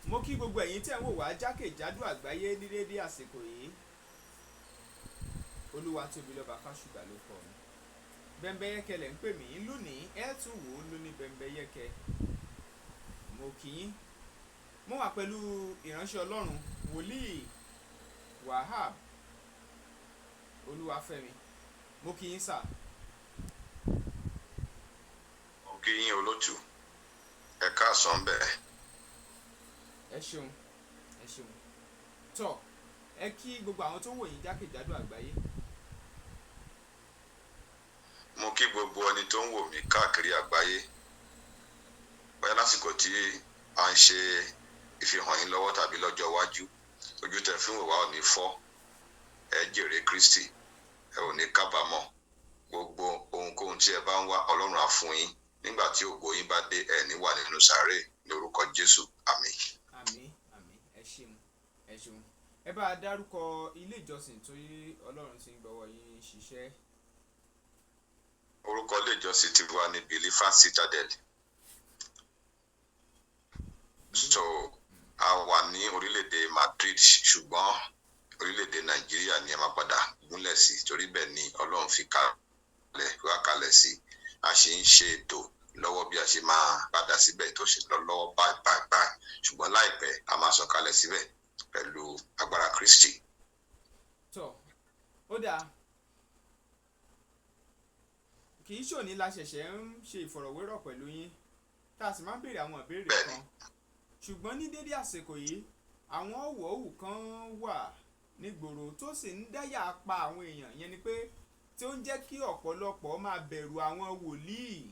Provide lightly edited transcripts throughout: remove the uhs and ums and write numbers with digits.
Mo kí gbogbo ẹ̀yin tí ẹ̀ ń wò wá jákèjádò àgbáyé ní déédéé àsìkò yìí. Olúwatóbilọ́ba Fásùgbà ló kọ mi. Bẹ́mbẹ́yẹ́kẹ́ lẹ̀ ń pè mí lónìí, ẹ̀ tún wò ó lóní bẹ́mbẹ́yẹ́kẹ́. Mo kí yín. Mo wà pẹ̀lú ìránṣẹ́ Ọlọ́run wòlíì Wahab Olúwafẹ́mi. Mo kí yín sà. Mo kí yín olótù. Ẹ káàsán bẹ́ẹ̀. Ẹ ṣeun, ẹ ṣeun. Tọ́ ẹ kí gbogbo àwọn tó ń wò yín jákèjádò àgbáyé. Mo kí gbogbo ẹni tó ń wò mí káàkiri àgbáyé. Bóyá lásìkò tí a ń ṣe ìfihàn yín lọ́wọ́ tàbí lọ́jọ́ iwájú, ojú tẹ́ fi ń wò wá ò ní fọ́. Ẹ jèrè Kristi, ẹ ò ní kábàámọ̀. Gbogbo ohunkóhun tí ẹ bá ń wá, Ọlọ́run á fún yín. Nígbà tí ògo yín bá dé, ẹ ní wà nínú sàárè ní orúkọ Jésù. Àmín. Àmín, àmín. Ẹ ṣeun, ẹ ṣeun. Ẹ bá a dárúkọ ilé ìjọsìn tó Ọlọ́run ti ń gbọ́wọ́ yín ṣiṣẹ́. Orúkọ ilé ìjọsìn ti wà ní Believer Citadel. So a wà ní orílẹ̀-èdè Madrid, ṣùgbọ́n orílẹ̀-èdè Nàìjíríà ni ẹ máa padà gúnlẹ̀ sí, torí bẹ́ẹ̀ ni Ọlọ́run fi kalẹ̀ sí. A ṣe ń ṣe ètò lọ́wọ́ bí a ṣe máa padà síbẹ̀ tó ṣe lọ lọ́wọ́ báyìí, ṣùgbọ́n láìpẹ́ a máa sọ̀kalẹ̀ síbẹ̀ pẹ̀lú agbára Kristi. Tọ́ ó dáa. Kì í ṣòní la ṣẹ̀ṣẹ̀ ń ṣe ìfọ̀rọ̀wérọ̀ pẹ̀lú yín tá a sì máa ń béèrè àwọn ìbéèrè kan, ṣùgbọ́n ní dédé àsìkò yìí àwọn ọ̀wọ̀ọ̀wù kan wà nígboro tó sì ń dáyà pa àwọn èèyàn, yẹn ni pé tí ó ń jẹ́ kí ọ̀pọ̀lọpọ̀ máa bẹ̀rù àwọn wòlíì.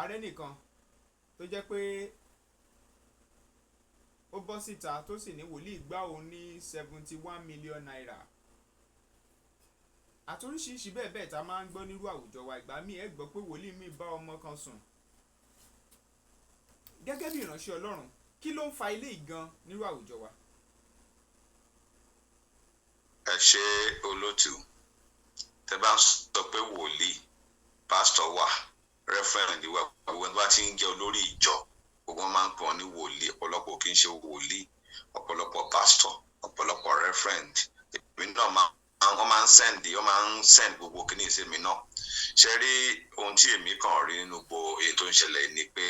Ààrẹ nìkan tó jẹ́ pé ó bọ́ síta tó sì ní wòlíì gbá òun ní 71 million naira. Àtoríṣiríṣi bẹ́ẹ̀ bẹ́ẹ̀ tá a máa ń gbọ́ nírú àwùjọ wa. Ìgbà míì ẹ gbọ́ pé wòlíì míì bá ọmọ kan sùn. Gẹ́gẹ́ bí ìránṣẹ́ Ọlọ́run, kí ló ń fa ilé ìgan nírú àwùjọ wa? Ẹ ṣé olótù. Tẹ bá ń sọ pé wòlíì, pásítọ̀ wà, rẹ́fẹ̀rẹ̀ndì wà, gbogbo ẹni bá ti ń jẹ́ olórí ìjọ, gbogbo wọn máa ń pè wọ́n ní wòlíì. Ọ̀pọ̀lọpọ̀ kì í ṣe wòlíì, ọ̀pọ̀lọpọ̀ pásítọ̀, ọ̀pọ̀lọpọ̀ rẹ́fẹ̀rẹ̀ndì. Èmi náà wọ́n máa ń send gbogbo kíní ìsinmi náà. Ṣé rí ohun tí èmi kàn rí nínú gbogbo èyí tó ń ṣẹlẹ̀ ni pé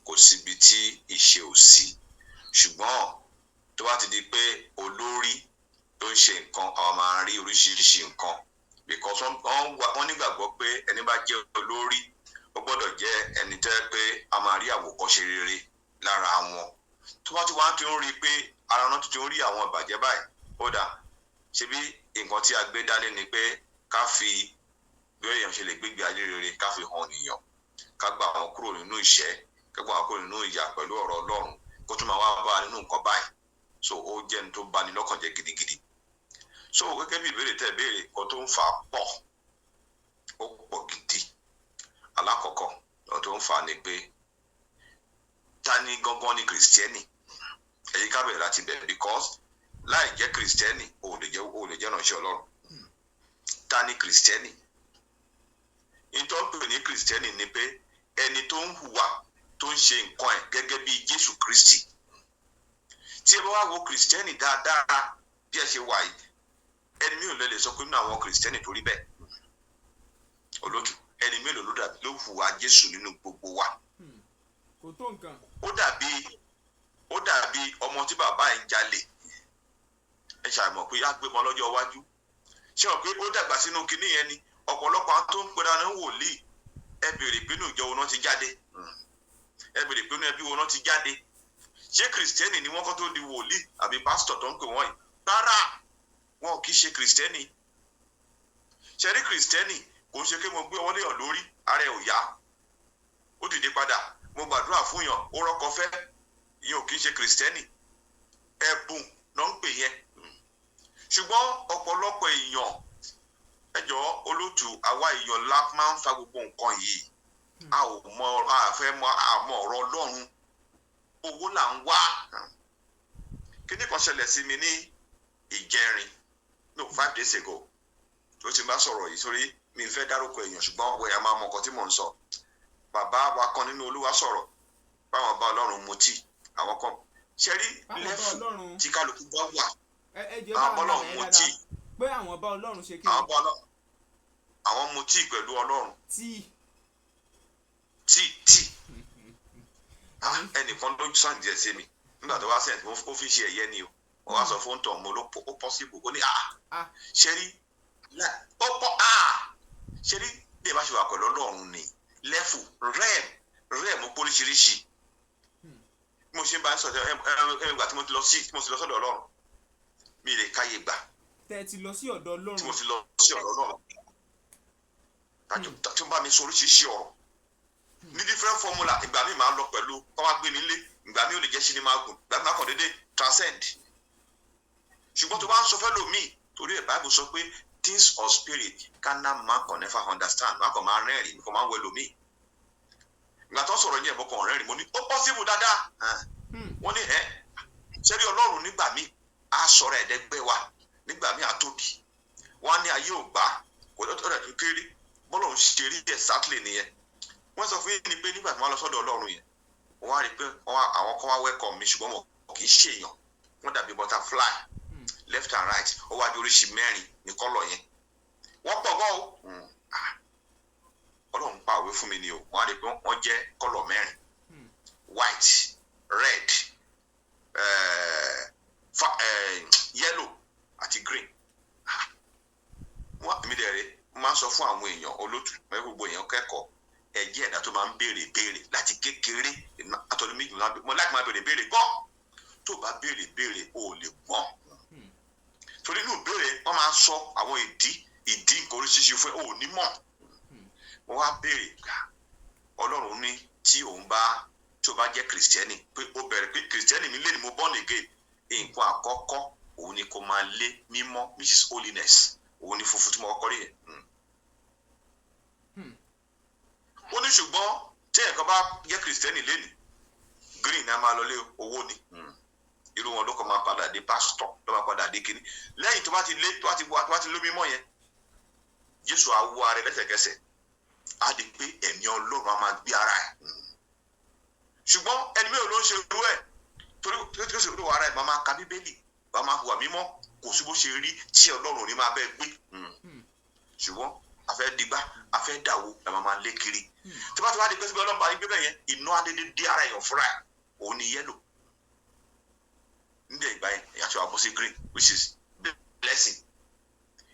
kò síbi tí ìṣe ò sí, ṣùgbọ́n tó bá ti di pé olórí tó ń ṣe nǹkan, àwọn máa rí oríṣiríṣi nǹkan, because wọ́n nígbàgbọ́ pé ẹni bá jẹ́ olórí ó gbọ́dọ̀ jẹ́ ẹni tó yẹ pé a máa rí àwòkọ́ṣe rere lára wọn. Tó bá ti wá ti ń rí i pé ara wọn ti ń rí àwọn ìbàjẹ́ báyìí, ó dà ṣebí nǹkan tí a gbé dání ni pé ká fi bí èèyàn ṣe lè gbégbé ayé rere ká fi hàn ènìyàn, ká gbà wọn kúrò nínú ìṣẹ́, ká gbà wọn kúrò nínú ìyà pẹ̀lú ọ̀rọ̀ Ọlọ́run, kó tún máa wá bá a nínú nǹkan báyìí. So ó jẹ́ ní tó bani lọ́kàn jẹ́ gidigidi. So gẹ́gẹ́ bí ìbéèrè tẹ́ béèrè, nǹkan tó ń fà á pọ̀, ó pọ̀ gidi. Alákọ̀ọ́kọ́ nǹkan tó ń fà á ni pé ta ni gangan ni Kìrìsìtẹ́nì? Èyí ká bẹ̀rẹ̀ láti bẹ̀rẹ̀, because láì jẹ́ Kìrìsìtẹ́nì ò lè jẹ́ ìránṣẹ́ Ọlọ́run. Ta ni Kìrìsìtẹ́nì? Ìtọ́ pè ní Kìrìsìtẹ́nì ni pé ẹni tó ń hùwà tó ń ṣe nǹkan ẹ̀ gẹ́gẹ́ bí Jésù Kristi. Tí ẹ bá wá wo Kìrìsìtẹ́nì dáadáa bí ẹ ṣe wà yìí, ẹni mélòó lè sọ pé nínú àwọn Kìrìsìtẹ́nì tó rí bẹ́ẹ̀? Olótù, ẹni mélòó ló hùwà Jésù nínú gbogbo wa? Kò tó nǹkan. Ó dàbí ọmọ tí bàbá ẹ̀ ń jalè. Ẹ ṣàmọ̀ pé á gbé mọ́ lọ́jọ́ iwájú. Ṣé o pé ó dàgbà sínú kinní yẹn ni? Ọ̀pọ̀lọpọ̀ àwọn tó ń pera ní wòlíì, ẹ béèrè pé inú ìjọ wo náà ti jáde? Ẹ béèrè pé inú ẹbí wo náà ti jáde? Ṣé Kìrìsìtẹ́nì ni wọ́n kọ́ tó di wòlíì àbí pásítọ̀ tó ń pè wọ́n yìí? Rárá, wọn kì í ṣe Kìrìsìtẹ́nì. Ṣé rí Kìrìsìtẹ́nì kò ń ṣe pé mo gbé wọn léèyàn lórí, ara ẹ̀ ò yá, ó dìde padà, mo gbàdúrà fún yàn, ó rọ́kọ fẹ́, ìyẹn ò kì í ṣe Kìrìsìtẹ́nì. Ẹ̀bùn náà ń pè yẹn. Ṣùgbọ́n ọ̀pọ̀lọpọ̀ èèyàn, ẹjọ́ olótù, àwa èèyàn la máa ń fa gbogbo nǹkan yìí. A fẹ́ mọ àmọ́ ọ̀rọ̀ Ọlọ́run, owó là ń wá. Kíní kan ṣẹlẹ̀ sí mi ní ìjẹrin, 5 days ago, tó ti bá sọ̀rọ̀ yìí sórí mi fẹ́ dárúkọ èèyàn, ṣùgbọ́n ọ̀pọ̀ èèyàn máa mọ nǹkan tí mò ń sọ. Bàbá wa kan nínú Olúwa sọ̀rọ̀, báwọn bá Ọlọ́run mutí àwọn kan ṣe rí lẹ́fù tí kálukú bá wà àwọn bá Ọlọ́run mutí pé àwọn bá Ọlọ́run ṣe kí àwọn mutí pẹ̀lú Ọlọ́run tí ẹnìkan ló sàn díẹ̀ sí mi nígbà tó wá sẹ́yìn ó fi ṣe ẹ̀yẹ ni o wọ́n wá sọ fún tọ̀ mo ló ó pọ́sibù ó ní ṣe rí ó pọ́ ṣe rí bí ẹ bá ṣe wà pẹ̀lú Ọlọ́run ni lẹ́fù rẹ́ẹ̀mù póríṣiríṣi mo ṣe ń bá ń sọ̀rọ̀ ẹ̀mí tí mo ti lọ sọ́dọ̀ Ọlọ́run mi lè káyé gbà. tẹ́ ẹ ti lọ sí ọ̀dọ̀ Ọlọ́run. tí mo ti lọ sí ọ̀dọ̀ Ọlọ́run tí wọ́n bá mi sọ oríṣiríṣi ọ̀rọ̀ ní different formula ìgbà mi máa ń lọ pẹ̀lú kọ́ wá gbé mi lé ìgbà mi ò lè jẹ́ sinimá gùn ìgbà mi máa kàn déédéé transcend ṣùgbọ́n tó bá ń sọ fẹ́ lòmíì torí ẹ̀ Bible sọ pé things of spirit carnal man can never understand wọn kàn máa rẹ́rìn kò máa ń wẹ lòmíì ìgbà tó sọ̀rọ̀ yẹn mo kàn rẹ́rìn mo ní ó possible dáadáa wọ́n ní sẹ́rí Ọlọ́run nígbà míì á sọ̀rọ̀ ẹ̀ẹ́dẹ́gbẹ́ wa nígbà míì á tóbi wọ́n á ní ayé ò gbà kò lọ́tọ̀ rẹ̀ tó kéré bọ́lọ̀ ń ṣe rí exactly nìyẹn wọ́n sọ fún yín ni pé nígbà tí wọ́n lọ sọ́dọ̀ Ọlọ́run yẹn wọ́n á rí i pé àwọn kan wá welcome mi ṣùgbọ́n wọn kì í ṣèyàn wọ́n dàbí butterfly left and right ó wá di oríṣi mẹ́rin ní kọ́lọ̀ yẹn wọ́n pọ̀ gan o Ọlọ́run pa òwe fún mi ni o wọ́n á rí i pé wọ́n jẹ́ kọ́lọ̀ mẹ́rin white red yellow àti green wọ́n mi dẹ̀ rẹ̀ máa ń sọ fún àwọn èèyàn olótù mẹ́rin gbogbo èèyàn kẹ́kọ̀ọ́ ẹ̀jẹ̀ ẹ̀dá tó máa ń béèrè béèrè láti kékeré àtọ́lú méjì mo láti máa béèrè béèrè gbọ́ tó bá béèrè béèrè o ò lè gbọ́n torí inú béèrè wọ́n máa ń sọ àwọn ìdí nǹkan oríṣiríṣi fún ẹ ò ní mọ̀ wọ́n wá béèrè gbà Ọlọ́run ní tí o bá jẹ́ kìrìsìtẹ́nì pé ó bẹ̀rẹ̀ pé kìrìsìtẹ́nì mi lé ní mo born again nǹkan àkọ́kọ́ òun ni kò máa lé mímọ́ which is holiness òun ni funfun tí mo kọ́kọ́ rí yẹn. ó ní ṣùgbọ́n tí ẹ̀kan bá jẹ́ kìrìsìtẹ́nì lẹ́nu green náà máa lọ lé owó ni irú wọn ló kọ́ máa padà dé pásítọ̀ ló máa padà dé kínní lẹ́yìn tó bá ti lé mímọ́ yẹn Jésù àwọ̀ ara rẹ̀ lẹ́sẹ̀kẹsẹ̀ á di pé ẹ̀mí Ọlọ́run á máa gbé ara ẹ̀ ṣùgbọ́n ẹni mẹ́rin ló ń ṣe irú ẹ̀ torí ó sì rí wàrà ẹ̀ máa ka Bíbélì máa máa hùwà mímọ́ kò sí bó ṣe rí tí Ọlọ́run ní máa bẹ́ẹ̀ gbé ṣùgbọ́n afẹ́ digbá afẹ́ dàwó ẹ̀ máa lé kiri tí wọ́n ti wá di pé síbi Ọlọ́run bá yín gbé bẹ́ẹ̀ yẹn iná adédé dé ara èèyàn fúnra ẹ̀ òun ni yẹ́lò nígbà ìgbà yẹn ìyàtọ̀ àbọ̀sí green which is blessing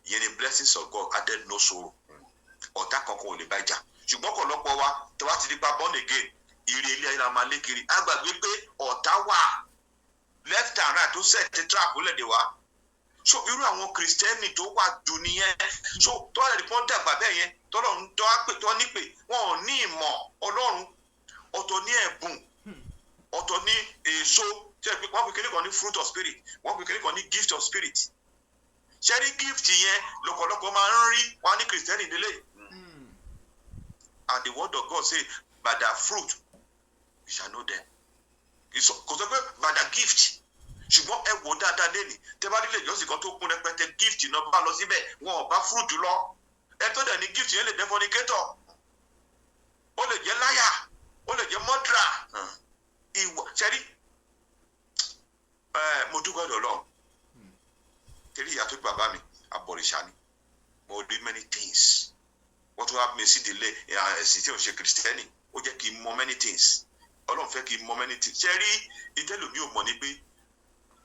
ìyẹn ni blessings of God added no sorrow ọ̀tá kankan ò lè bá jà ṣùgbọ́n ọ̀pọ̀lọpọ̀ wa tí wọ́n ti di pa born again ire ilé ayé la máa lé kiri á gbàgbé pé ọ̀tá wà left and right tó set trap lẹ́dẹ̀ wá so irú àwọn kìrìsìtẹ́nì tó wà jù nìyẹn so tọ́lá ẹ̀rí kan dàgbà bẹ́ẹ̀ yẹn tọ́lọ́run tó nípè wọn ò ní ìmọ̀ Ọlọ́run ọ̀tọ̀ ní ẹ̀bùn ọ̀tọ̀ ní èso wọ́n pe kékeré kan ní fruit of spirit wọ́n pe kékeré kan ní gift of spirit ṣẹ́rí gift yẹn lọ́pọ̀lọpọ̀ máa ń rí wọn ní kìrìsìtẹ́nì délé and the word of God say by their fruit we shall know them kò sọ pé by their gift ṣùgbọ́n ẹ wò dáadáa lẹ́nu tẹ́ bá nílé ìjọsìn kan tó kún rẹpẹtẹ gift náà bá lọ síbẹ̀ wọn ò bá fruit lọ ẹ tó dẹ̀ ní gift yẹn lè jẹ́ fornicator ó lè jẹ́ liar ó lè jẹ́ murderer ìwà ṣẹ́rí mo dúpẹ́ lọ́lọ́ torí ìyá tó bàbá mi abọ̀rìṣà ni mo rí many things wọ́n tún wá mi sí ìdílé ẹ̀sìn tí ò ń ṣe kìrìsìtẹ́nì ó jẹ́ kí n mọ many things Ọlọ́run fẹ́ kí n mọ many things ṣe rí ìtẹ́lómi ò mọ̀ ní pé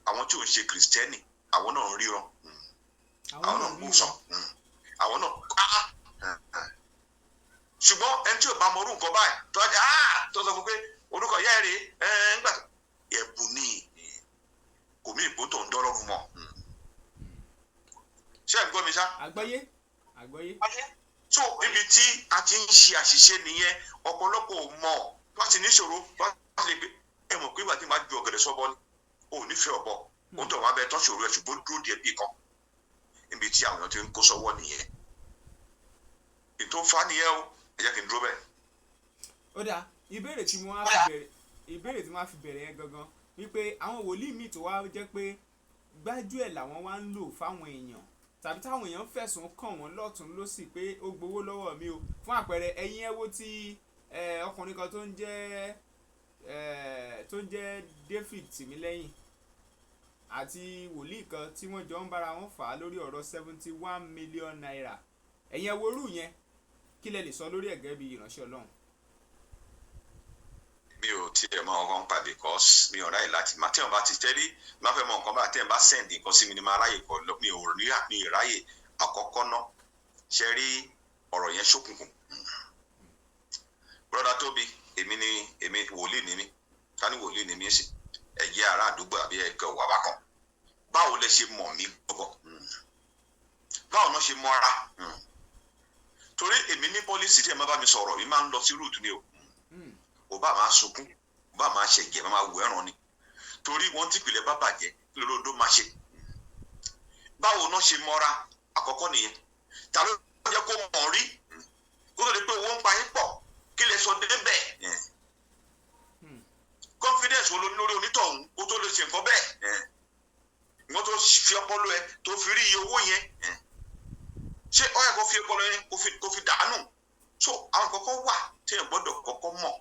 àwọn tí ò ń ṣe kìrìsìtẹ́nì àwọn náà ń ríran àwọn náà ń gbósàn àwọn náà ṣùgbọ́n ẹni tí ò bá mọ orú nǹkan báyìí tó sọ fún pé orúkọ ìyá ẹ̀ rèé ńgbà ẹ̀bùn ni kò mí ìbò tó ń dọ́rọ́rùn mọ́ ṣé ẹ̀ ń gbọ́ mi ṣá. àgbọ́yé. so ibi tí a ti ń ṣe àṣìṣe nìyẹn ọ̀pọ̀lọpọ̀ ò mọ̀ wọ́n ti níṣòro wọ́n ti lè gbé ẹ mọ̀ pé ìgbà tí màá ju ọ̀gẹ̀dẹ̀ sọ́bọ̀ ni ò nífẹ̀ẹ́ ọ̀bọ ó tọ̀ wọ́n abẹ́ tán ṣòro ẹ̀ ṣùgbọ́n dúró díẹ̀ bí kan níbi tí àwọn èèyàn ti ń kó sọ́wọ́ nìyẹn ètò ń fa nìyẹn o ẹ jẹ́ kí n dúró bẹ́ẹ̀. ó dáa ìbéèrè tí wọ́n á fi bẹ̀rẹ̀ yẹn gangan wípé àwọn wòlíì míì tó wá jẹ́ pé gbájúẹ̀ làwọn wá ń lò fáwọn èèyàn tàbí táwọn èèyàn fẹ̀sùn kàn wọ́n lọ́tún lósì pé ó gbowó lọ́wọ́ mi o fún àpẹẹrẹ ẹ̀yin ẹ wo tí ọkùnrin kan tó ń jẹ́ tó jẹ́ David Tìmílẹ́yìn àti wòlíì kan tí wọ́n jọ ń bára wọn fà á lórí ọ̀rọ̀ 71 million naira ẹ̀yin ẹ worú yẹn kí lẹ lè sọ lórí ẹ̀gẹ́ bí ìránṣẹ́ Ọlọ́run. mi ò tiẹ̀ mọ ọkàn pa because mi ò ráyè láti máa tí wọn bá ti tẹ́lí máa fẹ́ mọ nǹkan bá tẹ́ ẹ bá sẹ́ǹdì nǹkan sí mi ni máa ráyè kọ lọ mi ò ráyè àkọ́kọ́ náà ṣe rí ọ̀rọ̀ yẹn ṣókùnkùn. Brother Tóbi èmi wòlíì ni mí ká ní wòlíì ni mí sí ẹ̀jẹ̀ ará àdúgbò àbí ẹ̀kẹ́ wà bákan báwo lẹ ṣe mọ̀ mí gbọ́gbọ́ báwo náà ṣe mọ́ra torí èmi ní pọ́lísì tí ẹ máa bá mi sọ̀rọ̀ mi máa ń lọ sí rúùtù ni o ò bá máa sunkún ò bá máa ṣẹ̀jẹ̀ máa wù ẹ̀ràn ni torí wọ́n tí ìpìlẹ̀ bá bàjẹ́ kí lódó máa ṣe báwo náà ṣe mọ́ra àkọ́kọ́ nìyẹn ta ló jẹ́ kó mọ̀ rí kó tó di pé owó ń pa yín pọ̀ kí lè sọ débẹ̀ confidence wo ló ní lórí onítọ̀hún kó tó lè ṣe nǹkan bẹ́ẹ̀ wọ́n tó fi ọpọlọ ẹ tó fi rí iye owó yẹn ṣé ó yẹ kó fi ọpọlọ yẹn kó fi dànù so àwọn kọ̀ọ̀kan wà tí ẹ gbọ́dọ̀ kọ́kọ́ mọ̀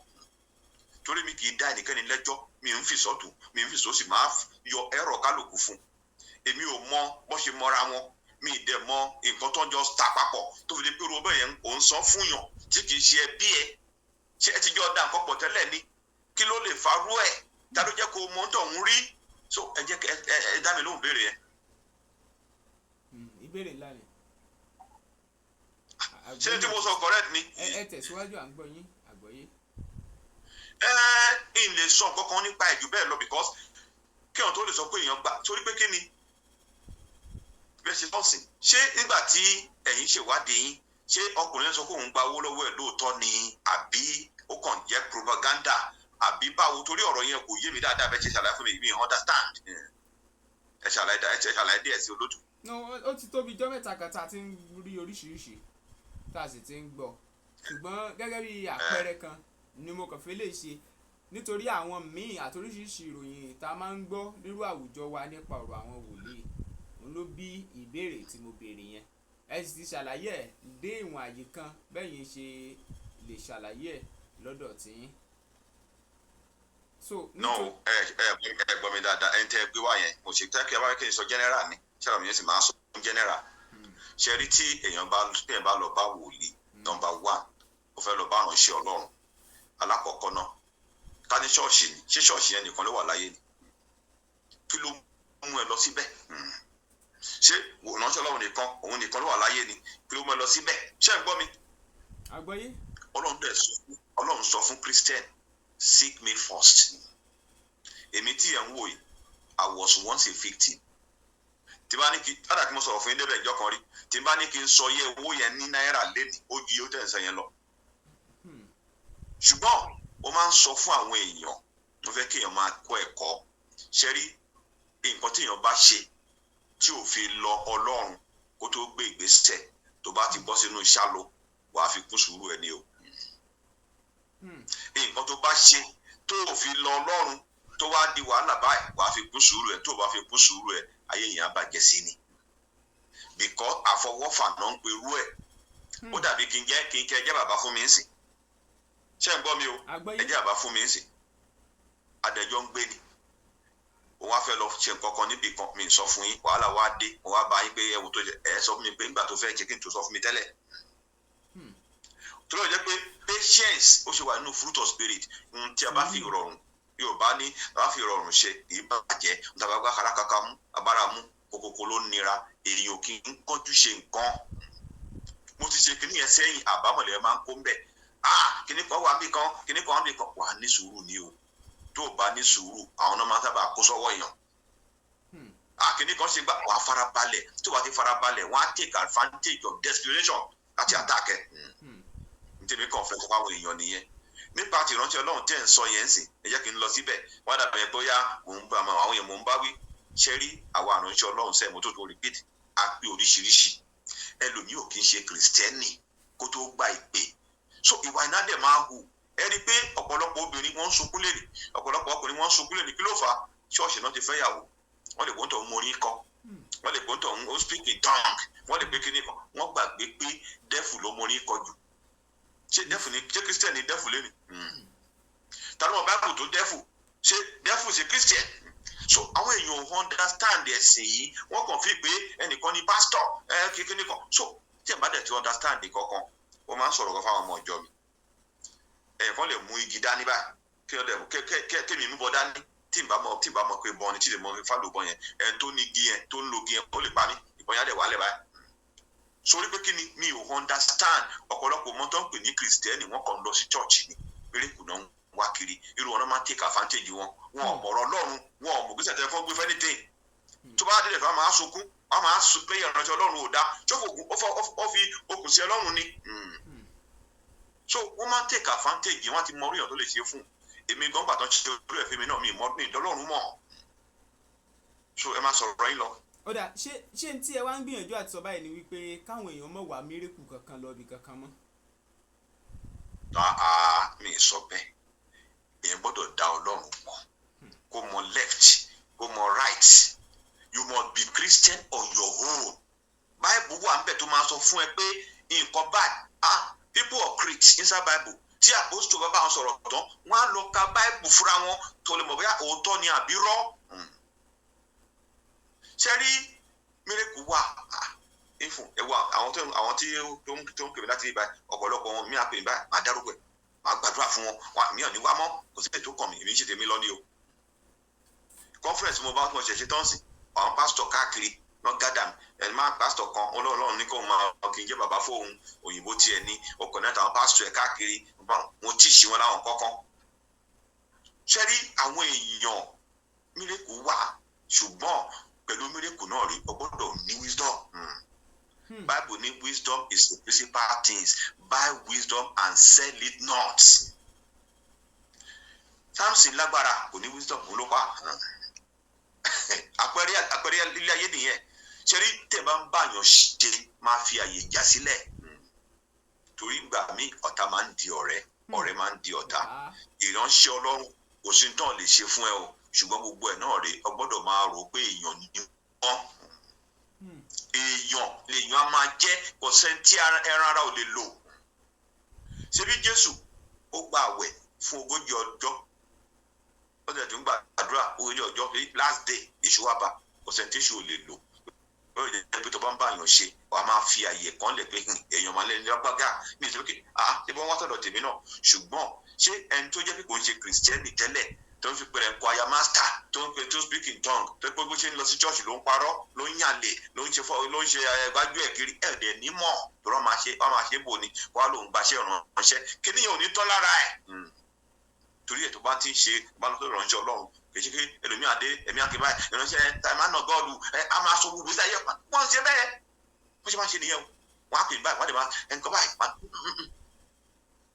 torí mi kì í dá ẹnikẹ́ni lẹ́jọ́ mi ń fi sọ́tún mi ń fi sọ́sì máa yọ ẹ̀rọ kálukú fún èmi ò mọ bó ṣe mọra wọn mi ì dẹ̀ mọ nǹkan tó ń jọ ta papọ̀ tó fi di pé robert yẹn ò ń san fún yàn tí kì í ṣe ẹbí ẹ ṣé ẹ ti jọ da nǹkan pọ̀ tẹ́lẹ̀ ni kí ló lè farú ẹ̀ ta ló jẹ́ kó mọ́ tó ń rí so ẹ jẹ́ ẹ dá mi lóhùn béèrè yẹn. ìbéèrè ńlá ni. ṣé tí mo sọ correct ni. ẹ tẹ̀síwájú à ń gbọ́ yín àgbọ́yé. n lè sọ nǹkan kan nípa ẹ̀jú bẹ́ẹ̀ lọ because kí ọ̀n tó lè sọ pé èèyàn gbà torí pé kí ni bẹ́ẹ̀ ṣe lọ́sìn ṣé nígbà tí ẹ̀yin ṣèwádìí yín ṣé ọkùnrin yẹn sọ pé òun gba owó lọ́wọ́ ẹ̀ lóòótọ́ ni àbí ó kàn jẹ́ propaganda àbí báwo torí ọ̀rọ̀ yẹn kò yé mi dáadáa bẹ́ẹ̀ ṣe ṣàlàyé fún mi understand ẹ ṣàlàyé díẹ̀ sí olóòtú. ó ti tóbi jọ́ mẹ́ta kan tá a ti ń rí oríṣiríṣi tá a sì ti ń gbọ́ ṣùgbọ́n gẹ́gẹ́ bí àpẹẹrẹ kan ni mo kàn fẹ́ lè ṣe nítorí àwọn míì àti oríṣiríṣi ìròyìn tá a máa ń gbọ́ nírú àwùjọ wa nípa ọ̀rọ̀ àwọn wòlíì òun ló bí ìbéèrè tí mo béèrè yẹn ẹ sì ti ṣàlàyé ẹ̀ dé ìwọ̀n àyè kan bẹ́ẹ̀ yẹn ṣe lè ṣàlàyé ẹ̀ lọ́dọ̀ tiyín. no ẹ gbọ́ mi dáadáa ẹni tẹ́ ẹ gbé wá yẹn mo ṣe tẹ́ kí ẹ bá kí n sọ general ni ṣáà mi yẹn sì máa sọ general ṣe rí tí èèyàn bá lọ bá wòlíì number 1 ó fẹ́ lọ bá ránṣẹ́ Ọlọ́run alákọ̀ọ́kọ́ náà ká ní ṣọ́ọ̀ṣì ni ṣé ṣọ́ọ̀ṣì yẹn nìkan ló wà láyé ni kí ló mú ẹ lọ síbẹ̀ ṣé ránṣẹ́ Ọlọ́run nìkan òun nìkan ló wà láyé ni kí ló mú ẹ lọ síbẹ̀ ṣé ẹ gbọ́ mi. àgbọ́yé. Ọlọ́run sọ fún Christian seek me first èmi tí ẹ̀ ń wò yìí I was once a victim tí bá ní kí ádà tí mo sọ̀rọ̀ fún yín débẹ̀ ìjọ kan rí tí bá ní kí n sọ iye owó yẹn ní náírà lẹ́nìí ó ju iye ó tẹ̀ ń sọ yẹn lọ ṣùgbọ́n ó máa ń sọ fún àwọn èèyàn mo fẹ́ kí èèyàn máa kọ́ ẹ̀kọ́ ṣe rí nǹkan tí èèyàn bá ṣe tí ò fi lọ Ọlọ́run kó tó gbé ìgbésẹ̀ tó bá ti bọ́ sínú ìṣàlò wàá fi kún sùúrù ẹni o nǹkan tó bá ṣe tó ò fi lọ Ọlọ́run tó wá di wàhálà báyìí wàá fi kún sùúrù ẹ tó bá fi kún sùúrù ẹ ayé yẹn á bàjẹ́ sí ni because àfọwọ́fà náà ń perú ẹ̀ ó dàbí kí n jẹ́ bàbá fún mi ń sìn ṣé ń gbọ́ mi o ẹ jẹ́ bàbá fún mi ń sìn adẹjọ́ ń gbé ni òun á fẹ́ lọ ṣe nǹkan kan níbì kan mi sọ fún yín wàhálà wá dé òun á bá yín pé ẹwù tó jẹ ẹ sọ fún mi pé nígbà tó fẹ́ ṣe kí n tó sọ fún mi tẹ́lẹ̀ tó lọ jẹ́ pé patience ó ṣe wà nínú fruit of spirit tí a bá fi rọrùn Yorùbá ní a bá fi rọrùn ṣe kì í bàjẹ́ nígbà bá kárakáka mú agbára mú kòkòkò ló nira èèyàn kì í kánjú ṣe nǹkan mo ti ṣe kíní yẹn sẹ́yìn àbámọ̀lẹ́ máa ń kó ń bẹ̀ kíní kan wà bí kan kíní kan wà bí kan wà ní sùúrù ni o tó o bá ní sùúrù àwọn náà máa sábà kó sọ́wọ́ èèyàn kíní kan ṣe gbà wọ́n á farabalẹ̀ tó o bá ti farabalẹ̀ wọ́n á take advantage of desperation láti attack ẹ̀ nítorí kan fẹ́ fún àwọn èèyàn nìyẹn nípa ti ìrántí Ọlọ́run tẹ́ ń sọ yẹn sìn ẹ jẹ́ kí n lọ síbẹ̀ wọ́n dàbẹ̀ yẹn bóyá mò ń bá àwọn èèyàn mò ń bá wí ṣe rí àwọn àránṣẹ́ Ọlọ́run sẹ́yìn mo tó tó repeat a pé oríṣiríṣi ẹlòmíì ò kí ń ṣe kìrìsìtẹ́nì kó tó gba ìpè so ìwà iná dẹ̀ máa hù ẹ rí i pé ọ̀pọ̀lọpọ̀ obìnrin wọ́n ń sunkún lẹ́nì ọ̀pọ̀lọpọ̀ ọkùnrin wọ́n ń sunkún lẹ́nì kí ló fà á ṣọ́ọ̀ṣì náà ti fẹ́ yàwó wọ́n lè gbóǹtọ̀ mú orin kọ́ wọ́n lè gbóǹtọ̀ ó speak in tongue wọ́n lè pé kíní kan wọ́n gbàgbé pé dẹ́fù ló mú orin kọ jù ṣé dẹ́fù ni ṣé kìrìsìtẹ́nì dẹ́fù lẹ́nì tàbí wọn bá kù tó dẹ́fù ṣé therefore ṣe Christian. So àwọn èèyàn ò understand ẹ̀sìn yìí wọ́n kàn fi pé ẹnìkan ní pastor kékeré kan. So tí ẹ̀ bá dẹ̀ ti understand kankan ó máa ń sọ̀rọ̀ kan fáwọn ọmọ ìjọ mi ẹ̀ẹ̀kan lè mú igi dání báyìí kémi mú bọ́ dání tí n bá mọ̀ pé bọ́n ni tí lè mọ fífa lò bọ́n yẹn ẹ̀ tó ní igi yẹn tó ń lo igi yẹn ó lè pa mí ìbọn yẹn á dẹ̀ wálẹ̀ báyìí. Sórí pé kí ni mi ò understand ọ̀pọ̀lọpọ̀ mọ́tò ń pè ní kìrìsìtẹ́nì wọ́n kàn lọ sí church ni pérékù náà ń wá kiri irú wọn náà máa ń take advantage wọn ò mọ̀rọ̀ Ọlọ́run wọn ò mọ̀ gbèsè tẹ́ fọ́n gbé fẹ́ nìtẹ́ tó bá délẹ̀ fún wa máa sunkún wa máa sun pé ìrànṣẹ́ Ọlọ́run ò dá ṣọ́fọ̀gùn ó fi okùn sí Ọlọ́run ni. So wọ́n máa ń take advantage wọ́n ti mọ orí èèyàn tó lè ṣe fún èmi gan gbàtàn ṣe orí ẹ̀fẹ́ mi náà mi ìdọ́lọ́run mọ̀ so ẹ máa sọ̀rọ̀ yín lọ. ọ̀dà ṣé n tí ẹ wá ń gbìyànjú àti sọ báyìí ni wípé káwọn èèyàn mọ̀ wá mírèkù kankan lọ bí kankan mọ́. Mi sọ bẹ́ẹ̀ èèyàn gbọ́dọ̀ dá Ọlọ́run mọ̀ kó mọ left kó mọ right you must be Christian on your own. Bible wà ń bẹ̀ tó máa sọ fún ẹ pé nǹkan báyìí people of Crete inside Bible tí àpòsítò bá bá wọn sọ̀rọ̀ tán wọ́n á lọ ka Bible fúnra wọn tó lè mọ̀ bóyá òótọ́ ni àbí rọ́. Ṣé rí mírèkù wà ìfún ẹwà àwọn tí tó ń pè mí láti ibà ọ̀pọ̀lọpọ̀ wọn mi àpè báyìí máa dárúkọ ẹ̀ máa gbàdúrà fún wọn mi ò ní wá mọ́ kò sí ètò kàn mí èmi ń ṣe tèmi lọ́ní o. Conference mo bá wọn ṣẹ̀ṣẹ̀ tán sí àwọn pásítọ̀ káàkiri náà gádà mi ẹni máa pásítọ̀ kan Ọlọ́run ní kó máa kì í jẹ́ bàbá fóun òyìnbó tiẹ̀ ní ọkọ̀ náà táwọn pásítọ̀ ẹ̀ káàkiri wọn tíṣì wọn láwọn kọ́kọ́. Ṣé rí àwọn èèyàn mírèkù wà ṣùgbọ́n pẹ̀lú mírèkù náà rí o gbọ́dọ̀ ní wisdom. Bible ní wisdom is the principal things buy wisdom and sell it not. Samson lágbára kò ní wisdom ló pa àpẹẹrẹ ilé ayé nìyẹn. Ṣé rí tẹ̀ bá ń báyàn ṣe máa fi àyè jà sílẹ̀ torí ìgbà míì ọ̀tá máa ń di ọ̀rẹ́ ọ̀rẹ́ máa ń di ọ̀tá. Ìránṣẹ́ Ọlọ́run kò sí tán lè ṣe fún ẹ o ṣùgbọ́n gbogbo ẹ̀ náà rèé o gbọ́dọ̀ máa rò pé èèyàn ni wọ́n èèyàn lèèyàn á máa jẹ́ kò sẹ́ni tí ẹran ara ò lè lò. Ṣebí Jésù ó gba àwẹ̀ fún 40 ọjọ́ ó tẹ̀ tó ń gbàdúrà 40 ọjọ́ pé last day èṣù wá bá kò sẹ́ni tí èṣù ò lè lò. Ó lè jẹ́ pé tó bá ń bá èèyàn ṣe wà á máa fi àyè kan lẹ̀ pé èèyàn máa lẹ́ni lágbága mi ì sọ pé ṣé wọ́n wá sọ̀dọ̀ tèmi náà ṣùgbọ́n ṣé ẹni tó jẹ́ pé kò ń ṣe kìrìsìtẹ́nì tẹ́lẹ̀ tó ń fi pẹ̀rẹ̀ ń kọ aya master tó ń pe tó speak in tongue tó pé bó ṣe ń lọ sí church ló ń parọ́ ló ń yànlè ló ń ṣe gbájú ẹ̀ kiri ẹ̀dẹ̀ nímọ̀ tó rọ́ máa ṣe bò ní wá lòun gbaṣẹ́ ìrànṣẹ́ kí níyàn ò ní tán lára ẹ̀ torí ẹ̀ tó bá ti ń ṣe bá lọ sọ́dọ̀ ìrànṣẹ́ Ọlọ́run kì í ṣe pé ẹlòmíà dé ẹ̀mí àkèbá ìrànṣẹ́ tàìmánà gọ́ọ̀lù a máa sọ gbogbo ìdáyẹ wọ́n ṣe bẹ́ẹ̀ bó ṣe máa ṣe nìyẹn o wọ́n á pè báyìí wọ́n á dẹ̀ máa ẹnìkan báyìí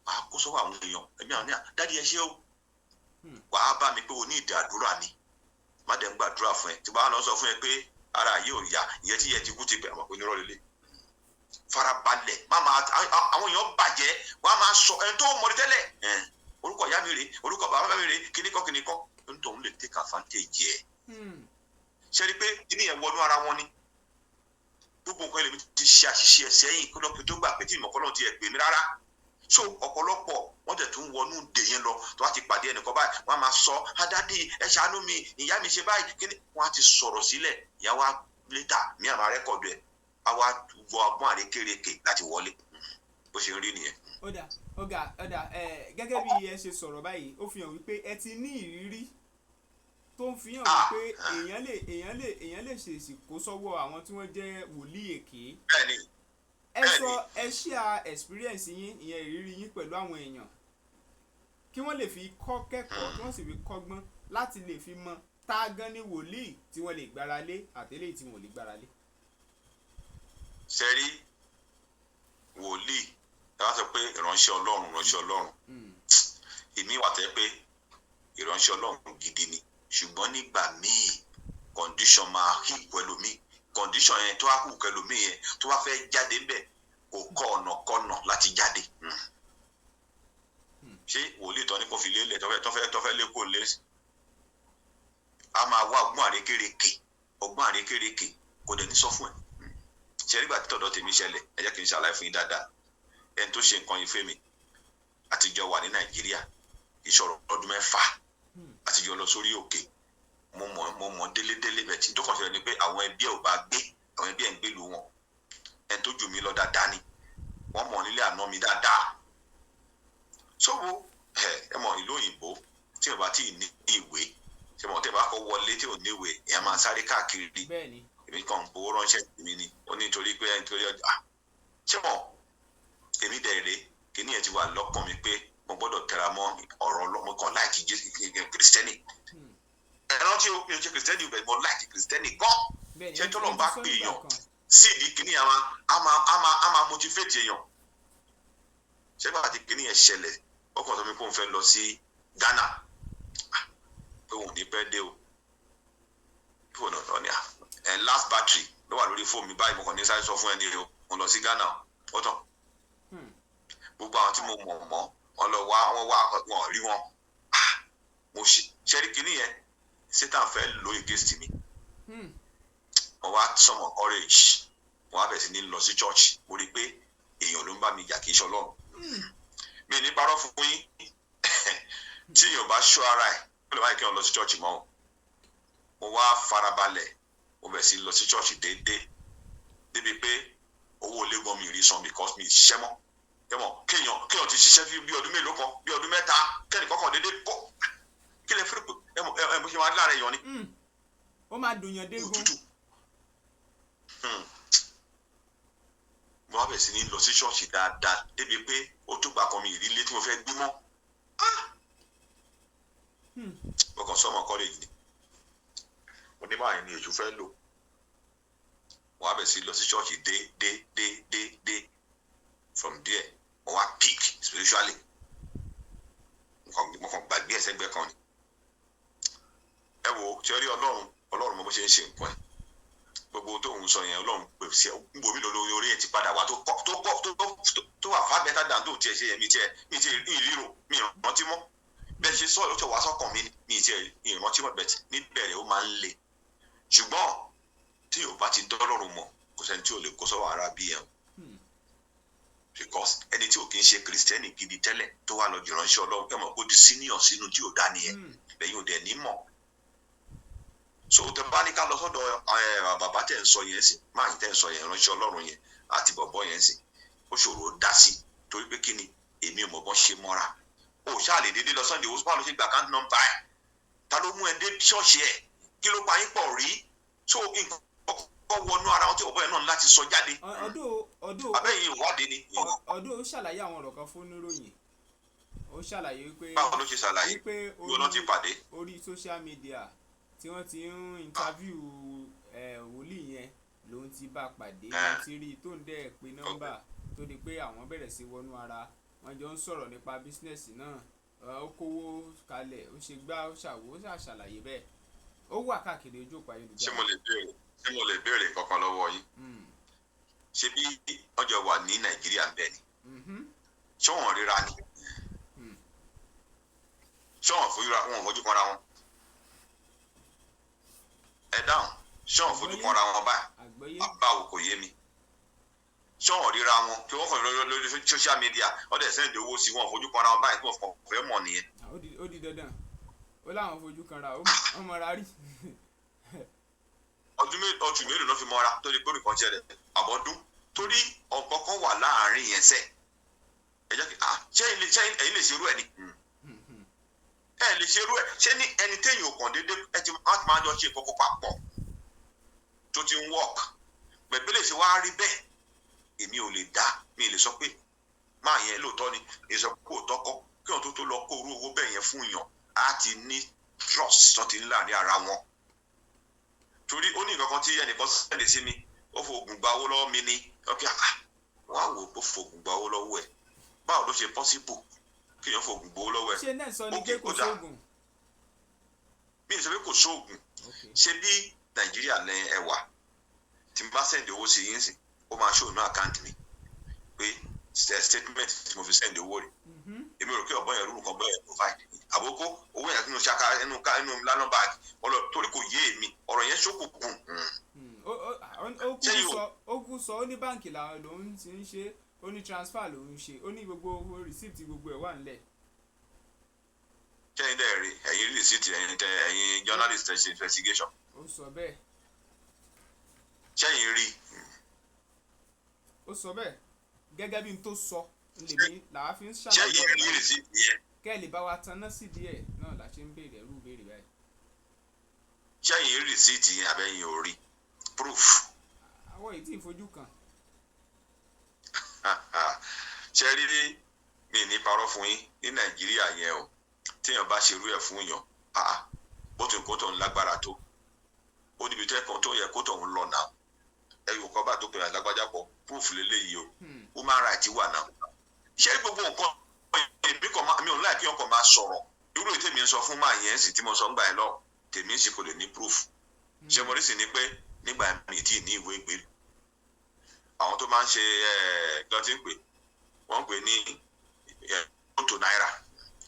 máa kó sọ́wọ́ àwọn èèyàn ẹ̀mí àwọn ní dádì ẹ ṣé o wà á bá mi pé o ní ìdí àdúrà ni má dẹ̀ ń gbàdúrà fún ẹ tí bá lọ sọ fún ẹ pé ara yìí ò yá ìyẹn tí yẹ ti kú ti pẹ́ àwọn onírọ̀ lélẹ̀ farabalẹ̀ àwọn èèyàn bàjẹ́ wọ́n á máa sọ ẹni tó mọ̀ ní tẹ́lẹ̀ orúkọ ìyá mi rè orúkọ bàbá mi rè kíníkọ́ nítorí lè take advantage ẹ̀. Ṣé rí pé kíní yẹn wọnú ara wọn ni gbogbo nǹkan ẹlẹ́mi ti ṣe àṣìṣe ẹ̀ sẹ́yìn kó lọ́pẹ́ tó gbà pé tí ìmọ̀kọ́ náà ti ẹ̀ pè mí rárá. So ọ̀pọ̀lọpọ̀ wọ́n tẹ̀ tún wọnú dè yẹn lọ tó wá ti pàdé ẹnìkan báyìí wọ́n á máa sọ adádì ẹ ṣàánú mi ìyá mi ṣe báyìí kíní wọ́n á ti sọ̀rọ̀ sílẹ̀ ìyá wa létà ní àmà rẹ́kọ̀dù ẹ̀ á wá wọ ọgbọ́n àrékérekè láti wọlé bó ṣe ń rí nìyẹn. ọ̀gá gẹ́gẹ́ bí ẹ ṣe sọ̀rọ̀ báyìí ó fi hàn wípé ẹ ti ní ìrírí tó ń fi hàn wípé èèyàn lè ṣèṣì kó sọ́wọ́ àwọn tí wọ́n jẹ́ wòlíì èké. Bẹ́ẹ̀ni. Ẹ share experience yín ìyẹn ìrírí yín pẹ̀lú àwọn èèyàn kí wọ́n lè fi kọ́ kẹ́kọ̀ọ́ kí wọ́n sì fi kọ́gbọ́n láti lè fi mọ tá gan ni wòlíì tí wọ́n lè gbára lé àtẹ́lẹ̀ tí wọ́n lè gbára lé. Ṣé rí wòlíì ẹ wá sọ pé ìránṣẹ́ Ọlọ́run èmi wà tẹ́ pé ìránṣẹ́ Ọlọ́run gidi ni ṣùgbọ́n nígbà míì condition máa hí pẹ̀lú mi condition yẹn tó wá hù pẹ̀lú mi yẹn tó wá fẹ́ jáde ńbẹ̀ kò kọ́ ọ̀nà kọ́nà láti jáde. Ṣé wòlíì tán ní kò fi lélẹ̀ tó fẹ́ lé kó lé a máa wá ọgbọ́n àrékérekè kò dẹ̀ ní sọ fún ẹ. Ṣé nígbà tí tọ̀dọ̀ tèmi ṣẹlẹ̀ ẹ jẹ́ kí n ṣàlàyé fún yín dáadáa ẹni tó ṣe nǹkan yìí fẹ́ mi àtijọ́ wà ní Nàìjíríà ìṣòro ọdún 6 àtijọ́ lọ lọ sórí òkè mo mọ̀ délédélé bẹ́ẹ̀ tí dókàn ṣẹlẹ̀ ni pé àwọn ẹbí ẹ̀ ò bá gbé àwọn ẹbí ẹ̀ ń gbé lu wọn ẹni tó jù mí lọ dáadáa ni wọ́n mọ̀ nílé àná mi dáadáa sọ́wọ́ ẹ mọ̀ ìlú òyìnbó tí o bá tí ì ní ìwé tí mo tẹ́ bá kọ́ wọlé tí ò ní ìwé ẹ̀ máa sáré káàkiri èmi kàn ń gbowó ránṣẹ́ mi ni ó nítorí pé nítorí ọjà ṣé mọ̀ èmi dẹ̀ rèé kíní ẹ̀ ti wà lọ́kàn mi pé mo gbọ́dọ̀ tẹra mọ́ ọ̀rọ̀ ọlọ́mọ kan láìkí kìrìsìtẹ́nì ẹ̀rọ tí o ṣe kìrìsìtẹ́nì bẹ̀ mọ́ láìkí kìrìsìtẹ́nì gan ṣé tó lọ́n bá pè èèyàn sí ìdí kíní a máa motivate èèyàn ṣé bá ti kíní ẹ̀ ṣẹlẹ̀ ọkàn tó mi kó n fẹ́ lọ sí Ghana pé òun ní pẹ́ dé o kí wọ́n náà ní last battery ló wà lórí fóònù mi báyìí mo kàn ní sáré sọ fún ẹni o mo lọ sí Ghana ó tán gbogbo àwọn tí mo mọ̀ mọ́ wọn lọ wá wọn rí wọn mo ṣẹ́rí kínní yẹn Satan fẹ́ lo against mi wọn wá some courage wọn wá bẹ̀rẹ̀ sí ní lọ sí church mo rí i pé èèyàn ló ń bá mi jà kì í ṣọlọ́run mi ní parọ́ fún yín tí èèyàn bá ṣọ́ ara ẹ̀ ó lè má yẹ kí wọ́n lọ sí church mọ́ o mo wá farabalẹ̀ mo bẹ̀rẹ̀ sí lọ sí church déédéé débi pé owó ilé gan mi rí san because mi ṣiṣẹ́ mọ́ yẹmọ kéèyàn ti ṣiṣẹ́ bí ọdún mélòó kan bí ọdún mẹ́ta kẹ́ni kọ́kàn déédéé pọ̀ kí lè fẹ́ ẹ mo ṣe máa lára èèyàn ni. ó máa dùn yàn dégún. òtútù mo wá bẹ̀rẹ̀ sí ní lọ sí ṣọ́ọ̀ṣì dáadáa débi pé ó tó gbà kan mi ìrírí tí mo fẹ́ gbé mọ́ mo kàn sọ́mọ kọ́lẹ́jì ni mo ní báyìí ni èṣù fẹ́ lò mo wá bẹ̀rẹ̀ sí lọ sí ṣọ́ọ̀ṣì dé from there mo wá peak spiritually mo kàn gbàgbé ẹsẹ̀ gbẹ kan ni ẹ wo tí ó rí ọlọ́run mo bó ṣe ń ṣe nǹkan ẹ̀ gbogbo tó ń sọ yẹn ọlọ́run pèsè ń bomi lórí orí ẹ̀ ti padà wá tó wà far better than tó tiẹ̀ ṣe yẹn mi tiẹ̀ ìrírò mi ìrántí mọ́ bẹ́ẹ̀ ṣe sọ ọ́ tó wá sọ́kàn mi tiẹ̀ ìrántí mọ́ bẹ́ẹ̀ níbẹ̀rẹ̀ ó máa ń le ṣùgbọ́n tí yóò bá ti dọ́lọ́run mọ̀ kò sẹ́ni tí ò lè kó sọ́wọ́ ara bí ẹ̀ because ẹni tí ò kì í ṣe kìrìsìtẹ́nì gidi tẹ́lẹ̀ tó wà lọ jìránṣẹ́ ọlọ́run kẹ́mọ̀ kó di senior sínú tí ò dá nìyẹn lẹ́yìn òde ní mọ̀ so tẹ bá ní ká lọ sọ́dọ̀ bàbá tẹ̀ ń sọ yẹn sí máa yìí tẹ̀ ń sọ yẹn ránṣẹ́ ọlọ́run yẹn àti bọ̀bọ̀ yẹn sí ó ṣòro dá sí torí pé kí ni èmi ò mọ̀ bọ́n ṣe mọ́ra ó ṣáà lè dédé lọ Sunday owó sọ́pàá ló ṣe gbà account number ẹ̀ ta ló mú ẹ dé ṣọ́ọ̀ṣì ẹ̀ kí ló pa yín pọ̀ rí so nǹkan kọ́ wọnú ara wọn tí ọ̀bọ yẹn náà láti sọ jáde abẹ́yìn ìwádìí ni. ọdún ó ṣàlàyé àwọn ọ̀rọ̀ kan fún oníròyìn ó ṣàlàyé wípé báwo ló ṣe ṣàlàyé yóò náà ti pàdé orí social media tí wọ́n ti ń interview wòlíì yẹn lòun ti bá pàdé wọ́n ti rí i tó ń dẹ́ pé nọ́mbà tó di pé àwọn bẹ̀rẹ̀ sí wọnú ara wọ́n jọ ń sọ̀rọ̀ nípa bísínẹ́sì náà ó kówó kalẹ̀ ó ṣe gbá ó ṣàwó ó ṣàṣàlàyé bẹ́ẹ̀ ó wà káàkiri ojú òpó ayélujára. ṣé mo lè béèrè kankan lọ́wọ́ yín ṣé bí ọjọ́ wà ní Nàìjíríà bẹ́ẹ̀ ni ṣé wọ́n ríra ni ṣé wọ́n fojú kanra wọn ẹ dáhùn ṣé wọ́n fojú kanra wọn báyìí báwo kò yé mi ṣé wọ́n ríra wọn kí wọ́n kàn lórí social media wọ́n dẹ̀ sẹ́ndì owó sí wọn fojú kanra wọn báyìí kí wọ́n fẹ́ mọ̀ nìyẹn. ó di dandan ó láwọn fojú kanra ó mọra rí. oṣù mélòó náà fi mọ́ra torí pé nǹkan ṣẹlẹ̀ àbọ̀dún torí ọ̀pọ̀ kan wà láàárín yẹn sẹ̀ ẹ jẹ́ kí ṣé ẹ̀yin lè ṣerú ẹ̀ ni ẹ lè ṣerú ẹ̀ ṣé ní ẹni téèyàn kàn déédé ẹ ti máa jọ ṣe kókó papọ̀ tó ti ń work bẹ̀bẹ̀ lè ṣe wá rí bẹ́ẹ̀ èmi ò lè dá mi lè sọ pé máa yẹn lóòótọ́ ni èyí sọ pé kò tọ́kọ́ kí wọ́n tó lọ kó orú owó bẹ́ẹ̀ yẹn fún yàn á ti ní trust tó ti ní láàrin ara wọn torí ó ní nǹkan kan tí ẹnìkan sẹ́ndì sí mi ó fògùn gba owó lọ́wọ́ mi ní ọkẹ́ wọ́n á wò ó fògùn gba owó lọ́wọ́ ẹ̀ báwo ló ṣe possible kí èèyàn fògùn gbowó lọ́wọ́ ẹ̀ ṣé náà sọ ni pé kò sóògùn. mi ò sọ pé kò sóògùn ṣé bí Nàìjíríà ní ẹwà tí n bá sẹ́ndì owó sí yín sí ó máa ṣòwò ní àkáǹtì mi pé statement tí mo fi sẹ́ndì owó rẹ̀ èmi rò pé ọ̀bọ̀n yẹn rú nǹkan bẹ́ẹ̀ provide àbókó owó yẹn nínú ṣaka inú lánàá báàgì torí kò yé èmi ọ̀rọ̀ yẹn ṣókùnkùn. ó kú sọ ó ní báǹkì lòun ti ń ṣe ó ní transfer lòun ṣe ó ní gbogbo receipt gbogbo ẹ̀ wà nílẹ̀. kẹ́hìn dẹ́ rí ẹ̀yin rí rìsíìtì ẹ̀yin journalist ṣe investigation. ó sọ bẹ́ẹ̀. ṣẹ́yìn rí. ó sọ bẹ́ẹ̀ gẹ́gẹ́ bí n tó sọ lèmi làá fi ń ṣàlàyé ọ̀rọ̀ ṣẹ́yìn rí rìsíìtì yẹn. kẹ́ ẹ̀ lè bá wa tanná sí díẹ̀ náà la ṣe ń béèrè ẹrú béèrè báyìí. ṣẹ́yìn rí rìsíìtì yẹn àbẹ́yìn ò rí proof. àwọn èyí tí ì fojú kan. ṣe rí mi ní parọ́ fún yín ní nàìjíríà yẹn o téèyàn bá ṣerú ẹ̀ fún yàn bó ti kó tó ń lágbára tó ó níbi tẹ́kàn tó yẹ kó tó ń lọ náà ẹ̀yìn kọ́ bá tó pè é lágbájá pọ̀ proof lélẹ́yìí o human right wà náà. ṣé gbogbo nǹkan mi ò láì kí ọkọ̀ máa sọ̀rọ̀ irú ètò mi ń sọ fún máa yẹn sì tí mo sọ ń gbà ẹ lọ tèmi sì kò lè ní proof. ṣé mo rí sí ni pé nígbà mi tí ì ní ìwé ìgbé àwọn tó máa ń ṣe gan tí ń pè wọ́n ń pè ní kóòtù náírà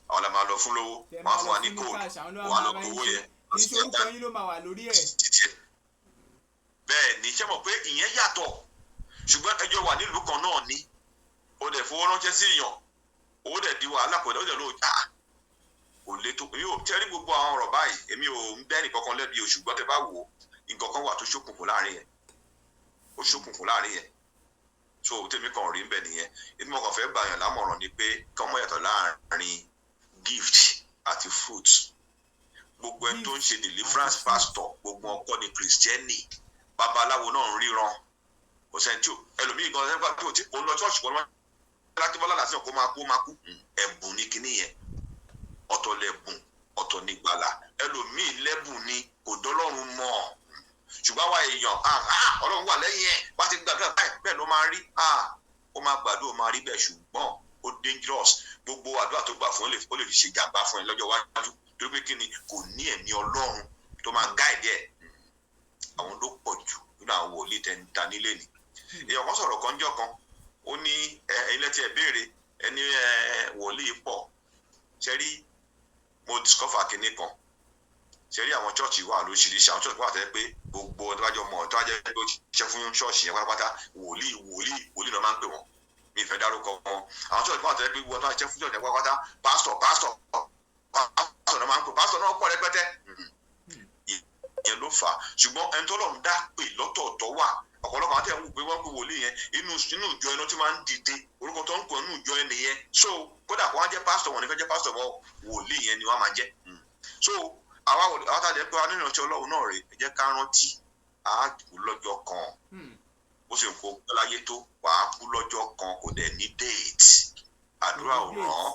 àwọn la máa lọ fún lówó wọ́n á fún wa ní kóòtù wọ́n á lọ gbowó yẹn. iṣẹ́ orúkọ yín ló máa wà lórí ẹ̀. bẹ́ẹ̀ ni ṣé mọ̀ pé ìyẹn yàtọ̀ ṣùgbọ́n ẹjọ́ wà nílùú kan náà ni ó dẹ̀ fowó ránṣẹ́ sí èèyàn owó dẹ̀ di wàhálà pẹ̀lú ọ̀dẹ̀ lóò já kò lè tó yóò tẹ́rí gbogbo àwọn ọ̀rọ̀ báyìí èmi ò ń bẹ́ẹ̀ nìkan kan lẹ́bi o ṣùgbọ́n tẹ bá wò ó nǹkan kan wà tó ṣókùnkùn láàrin yẹn ó ṣókùnkùn láàrin yẹn so tèmi kan rí bẹ́ẹ̀ nìyẹn èmi mo kàn fẹ́ gbà yàn lámọ̀ràn ni pé kí wọ́n mọ̀ yàtọ̀ láàrin gift àti fruit gbogbo ẹni tó ń ṣe deliverance pastor gbogbo ọkọ ni Christiani babaláwo náà ń ríran kò sẹ́ni tí ẹlòmíì gan ẹgbẹ́ tó ti kò lọ ṣọ́ọ̀ṣì kan láti bọ́lá làásìkò kó máa kú ẹ̀bùn ní kinní yẹn ọ̀tọ̀ lẹ́bùn ọ̀tọ̀ ní gbàlà ẹlòmíì lẹ́bùn ni kò dọ́lọ́run mọ̀ ṣùgbọ́n àwa èèyàn ọlọ́run wà lẹ́yìn ẹ̀ wá ti gbàdúrà bẹ́ẹ̀ ló máa rí ó máa gbàdúrà ó máa rí bẹ́ẹ̀ ṣùgbọ́n ó dangerous gbogbo àdúrà tó gbà fún ó lè fi ṣe jàmbá fún ẹ lọ́jọ́ iwájú torí pé kí ni kò ní ẹ̀mí ọlọ́run tó máa gáìdì ẹ̀ àwọn ló pọ̀ jù nínú àwọn wòlíì tẹ́ ń ta nílé ni èèyàn kan sọ̀rọ̀ kan jọ́ kan ó ní ilé tí ẹ béèrè ẹni wòlíì pọ̀ ṣe rí mo discover kinní kan ṣe rí àwọn chọ́ọ̀chì wà lóṣìṣẹ́ àwọn chọ́ọ̀chì wà tẹ́ pé gbogbo ọdúnwájọ́ mọ̀ tó wájẹ́ pé ó ṣiṣẹ́ fún chọ́ọ̀chì yẹn pátápátá wòlíì náà máa ń pè wọ́n mi ìfẹ́ dárúkọ wọn àwọn chọ́ọ̀chì wà tẹ́ pé gbogbo ọdún ṣiṣẹ́ fún chọ́ọ̀chì yẹn pátápátá pásítọ̀ náà máa ń pè pásítọ̀ náà pọ̀ rẹpẹtẹ ìyẹn ló fà á ṣùgbọ́n ẹni tó lọ́run dá pè lọ́tọ̀ọ̀tọ̀ wà ọ̀pọ̀lọpọ̀ àwọn tẹ̀ ń wò pé wọ́n pè wòlíì yẹn inú ìjọ ẹni tó máa ń dìde orúkọ tó ń pè nínú ìjọ ẹni yẹn so kódà kó wọ́n jẹ́ pásítọ̀ wọn ní fẹ́ jẹ́ pásítọ̀ wọn wòlíì yẹn ni wọ́n máa jẹ́ so àwọn tàjẹ́ pé nínú ìrántí ọlọ́run náà rè é jẹ́ ká rántí àákú lọ́jọ́ kan bó ṣe ń kó láyé tó wàá kú lọ́jọ́ kan kò dẹ̀ ní déètì àdúrà ò ràn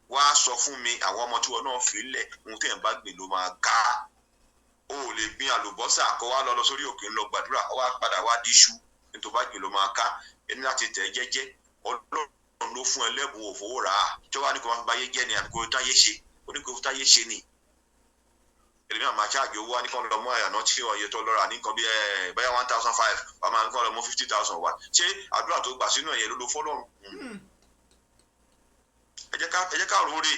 wá sọ fún mi àwọn ọmọ tí wọn náà fi lẹ̀ ohun tẹ̀ ń bá gbìn ló máa ká o ò lè gbin àlùbọ́sà kó wá lọ sórí òkè ńlọ gbàdúrà ó wá padà wá díṣu nítorí bá gbìn ló máa ká ẹni láti tẹ̀ jẹ́jẹ́ ọlọ́run ló fún ẹlẹ́bùn òfowó rà á tí wọ́n á ní kó máa fi báyé jẹ́ ni àbí kó táyé ṣe oníkó táyé ṣe ni èmi àmà ṣáàjì owó wa ní kàn lọ mọ àyànná tí ọyẹ tó lọ́ra ní nǹkan bí báyà 1,500 wàá máa ń kàn lọ mọ 50,000 wà ṣé àdúrà tó gbà sínú ẹ̀yẹ ló ló fọ́lọ́run ẹ jẹ́ ká rúurè